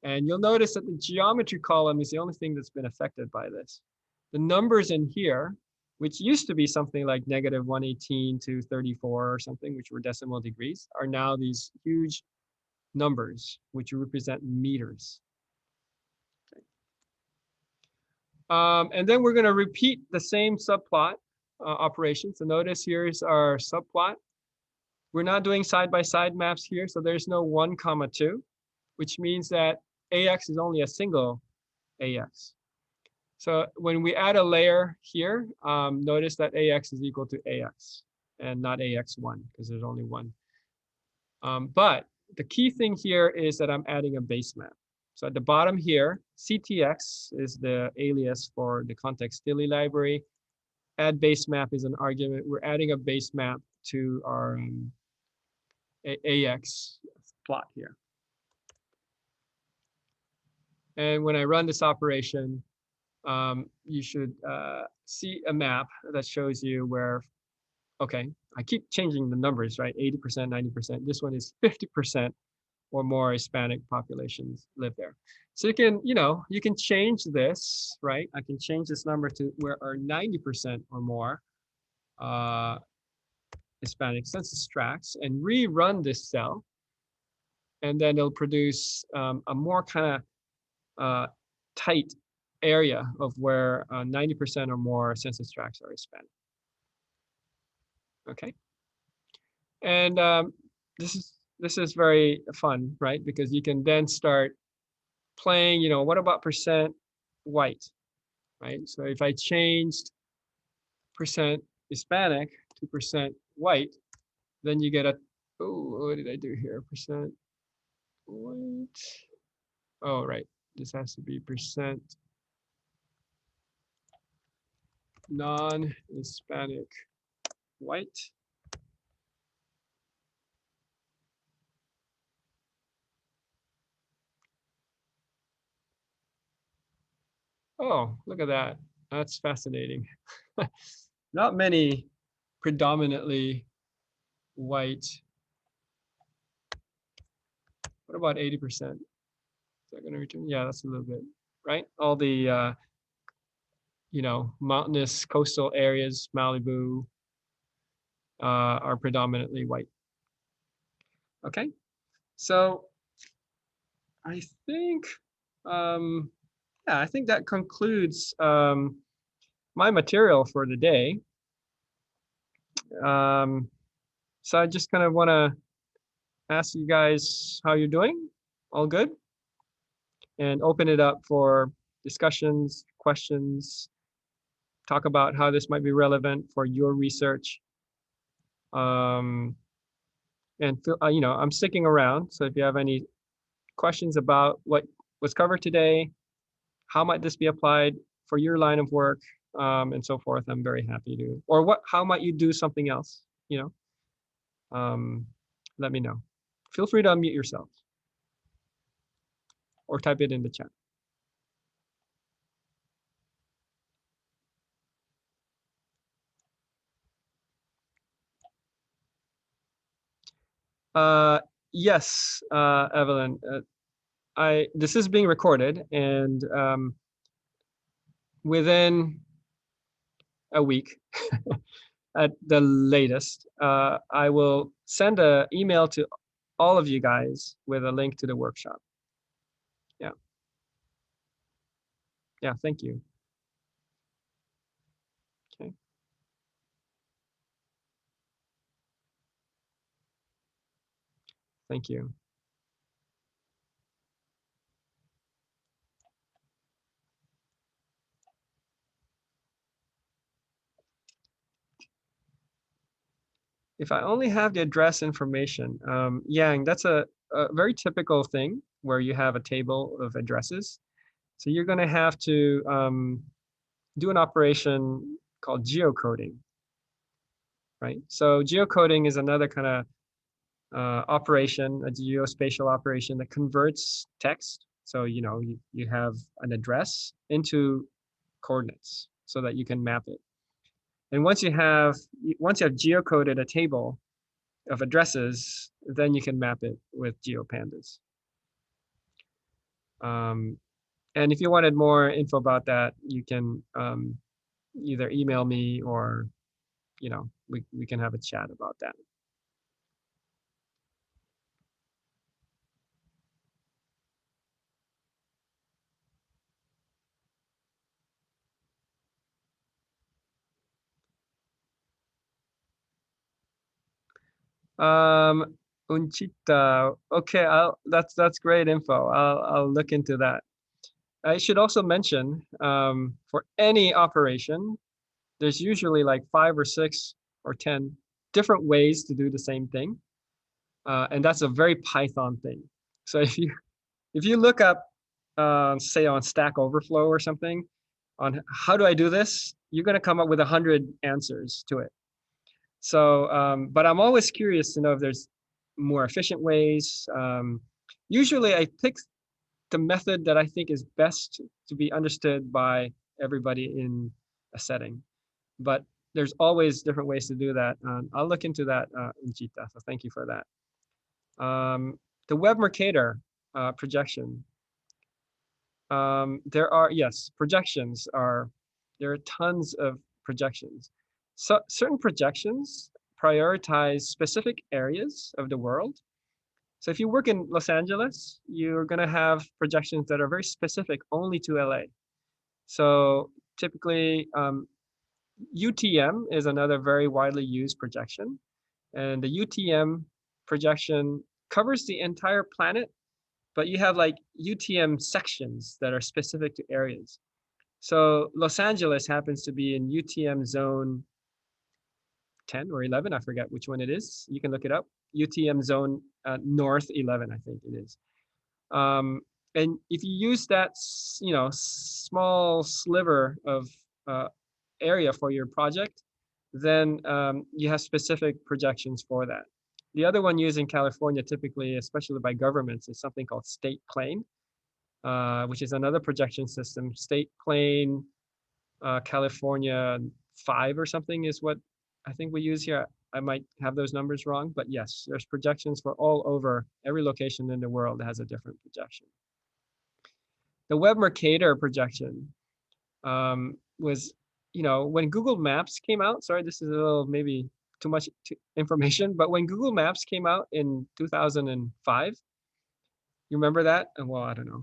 And you'll notice that the geometry column is the only thing that's been affected by this. The numbers in here, which used to be something like -118 to 34 or something, which were decimal degrees, are now these huge numbers, which represent meters. Okay. And then we're going to repeat the same subplot operation. So notice here's our subplot. We're not doing side-by-side maps here, so there's no 1, 2, which means that AX is only a single AX. So when we add a layer here, notice that AX is equal to AX and not AX1 because there's only one. But the key thing here is that I'm adding a base map. So at the bottom here, CTX is the alias for the context stili library. Add base map is an argument. We're adding a base map to our AX plot here. And when I run this operation, you should see a map that shows you where, okay, I keep changing the numbers, right? 80%, 90%. This one is 50% or more Hispanic populations live there. So you can, you can change this, right? I can change this number to where are 90% or more Hispanic census tracts and rerun this cell. And then it'll produce a more kind of tight area of where 90% or more census tracts are Hispanic. Okay. And this is very fun, right? Because you can then start playing, what about percent white, right? So if I changed percent Hispanic to percent white, then you get a, oh, what did I do here? Percent white. Oh, right. This has to be percent non-Hispanic white. Oh, look at that. That's fascinating. Not many predominantly white. What about 80%? Is that going to return? Yeah, that's a little bit, right? All the, mountainous coastal areas, Malibu, are predominantly white. Okay, so I think, yeah, I think that concludes my material for the day. So I just kind of want to ask you guys how you're doing. All good? and open it up for discussions, questions, talk about how this might be relevant for your research. And feel, I'm sticking around. So if you have any questions about what was covered today, how might this be applied for your line of work, and so forth, I'm very happy to. Or how might you do something else? Let me know. Feel free to unmute yourself or type it in the chat. Yes, Evelyn. This is being recorded, and within a week, at the latest, I will send an email to all of you guys with a link to the workshop. Yeah. Yeah, thank you. Okay. Thank you. If I only have the address information, Yang, that's a very typical thing where you have a table of addresses. So you're going to have to do an operation called geocoding, right? So geocoding is another kind of operation, a geospatial operation that converts text. So you have an address into coordinates so that you can map it. And once you have geocoded a table of addresses, then you can map it with GeoPandas. And if you wanted more info about that, you can either email me or we can have a chat about that. Unchita, okay, that's great info. I'll look into that. I should also mention, for any operation, there's usually like 5 or 6 or 10 different ways to do the same thing, and that's a very Python thing. So if you look up, say on Stack Overflow or something, on how do I do this, you're going to come up with 100 answers to it. So, but I'm always curious to know if there's more efficient ways. Usually I pick the method that I think is best to be understood by everybody in a setting. But there's always different ways to do that. I'll look into that, Inchita, so thank you for that. The Web Mercator projection. There are tons of projections. So certain projections prioritize specific areas of the world. So if you work in Los Angeles, you're going to have projections that are very specific only to LA. So typically, UTM is another very widely used projection. And the UTM projection covers the entire planet, but you have like UTM sections that are specific to areas. So Los Angeles happens to be in UTM zone 10 or 11, I forget which one it is. You can look it up. UTM zone north 11, I think it is. And if you use that, small sliver of area for your project, then you have specific projections for that. The other one used in California, typically, especially by governments, is something called state plane, which is another projection system. State plane, California 5 or something is what I think we use here. I might have those numbers wrong, but yes, there's projections for all over every location in the world that has a different projection. The Web Mercator projection was, when Google Maps came out, sorry, this is a little maybe too much information, but when Google Maps came out in 2005, you remember that? Well, I don't know.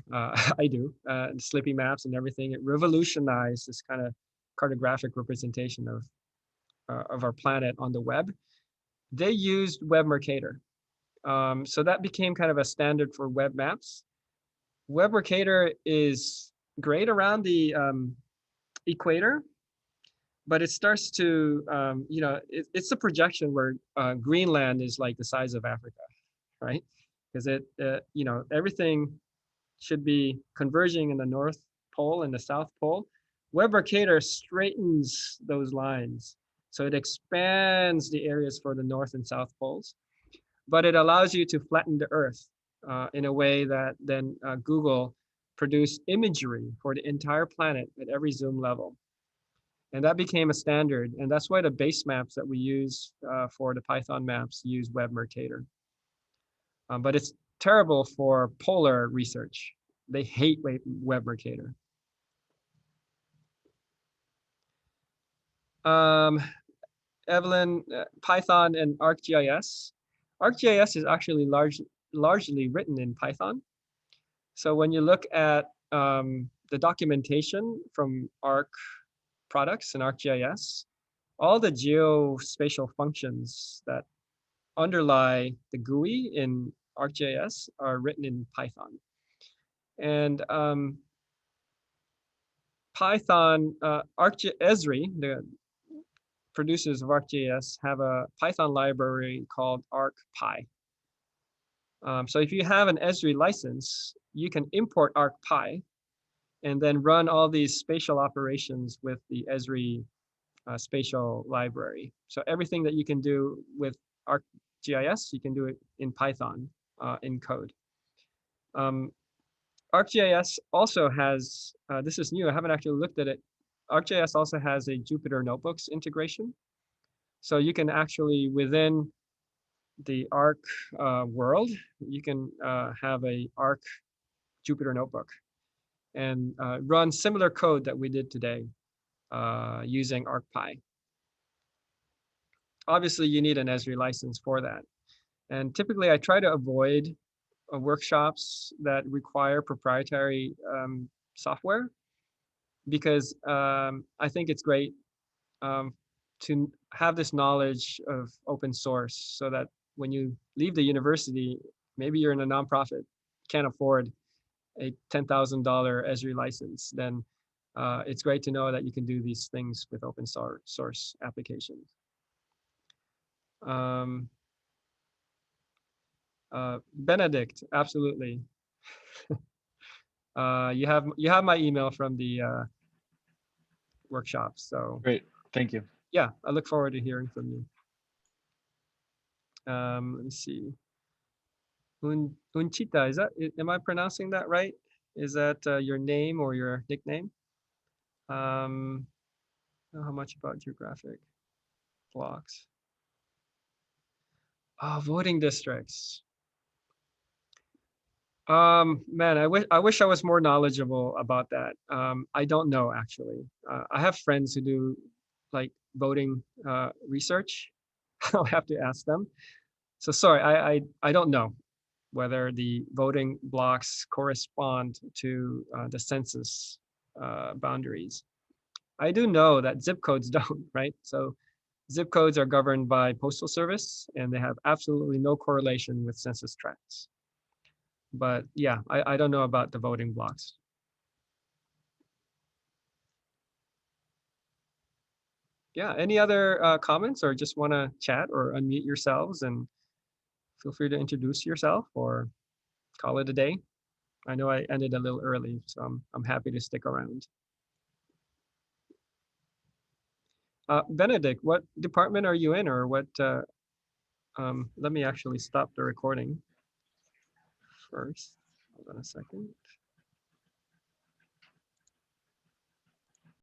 I do. Slippy maps and everything. It revolutionized this kind of cartographic representation of our planet on the web. They used Web Mercator. So that became kind of a standard for web maps. Web Mercator is great around the equator, but it starts to, it's a projection where Greenland is like the size of Africa, right? Because everything should be converging in the North Pole and the South Pole. Web Mercator straightens those lines. So it expands the areas for the North and South Poles, but it allows you to flatten the Earth in a way that then Google produced imagery for the entire planet at every zoom level. And that became a standard. And that's why the base maps that we use for the Python maps use Web Mercator. But it's terrible for polar research. They hate Web Mercator. Evelyn, Python and ArcGIS. ArcGIS is actually largely written in Python. So when you look at the documentation from Arc products and ArcGIS, all the geospatial functions that underlie the GUI in ArcGIS are written in Python. And Python, Esri, the producers of ArcGIS, have a Python library called ArcPy. So if you have an Esri license, you can import ArcPy and then run all these spatial operations with the Esri spatial library. So everything that you can do with ArcGIS, you can do it in Python in code. ArcGIS also has, this is new, I haven't actually looked at it. ArcGIS also has a Jupyter Notebooks integration. So you can actually, within the Arc world, you can have a Arc Jupyter Notebook and run similar code that we did today using ArcPy. Obviously, you need an Esri license for that. And typically, I try to avoid workshops that require proprietary software because I think it's great to have this knowledge of open source so that when you leave the university, maybe you're in a nonprofit, can't afford a $10,000 Esri license, then it's great to know that you can do these things with open source applications. Benedict, absolutely. You have my email from the workshop, so Great, thank you. yeah, I look forward to hearing from you. Let me see. Unchita, am I pronouncing that right? Is that your name or your nickname? Know how much about geographic blocks? Voting districts. Man, I wish I was more knowledgeable about that. I don't know actually. I have friends who do like voting research. I'll have to ask them. So sorry, I don't know whether the voting blocks correspond to the census boundaries. I do know that zip codes don't, right? So zip codes are governed by Postal Service and they have absolutely no correlation with census tracts. But yeah, I don't know about the voting blocks. Yeah, any other comments or just want to chat or unmute yourselves and feel free to introduce yourself or call it a day. I know I ended a little early, so I'm happy to stick around. Benedict, what department are you in or what? Let me actually stop the recording first. Hold on a second.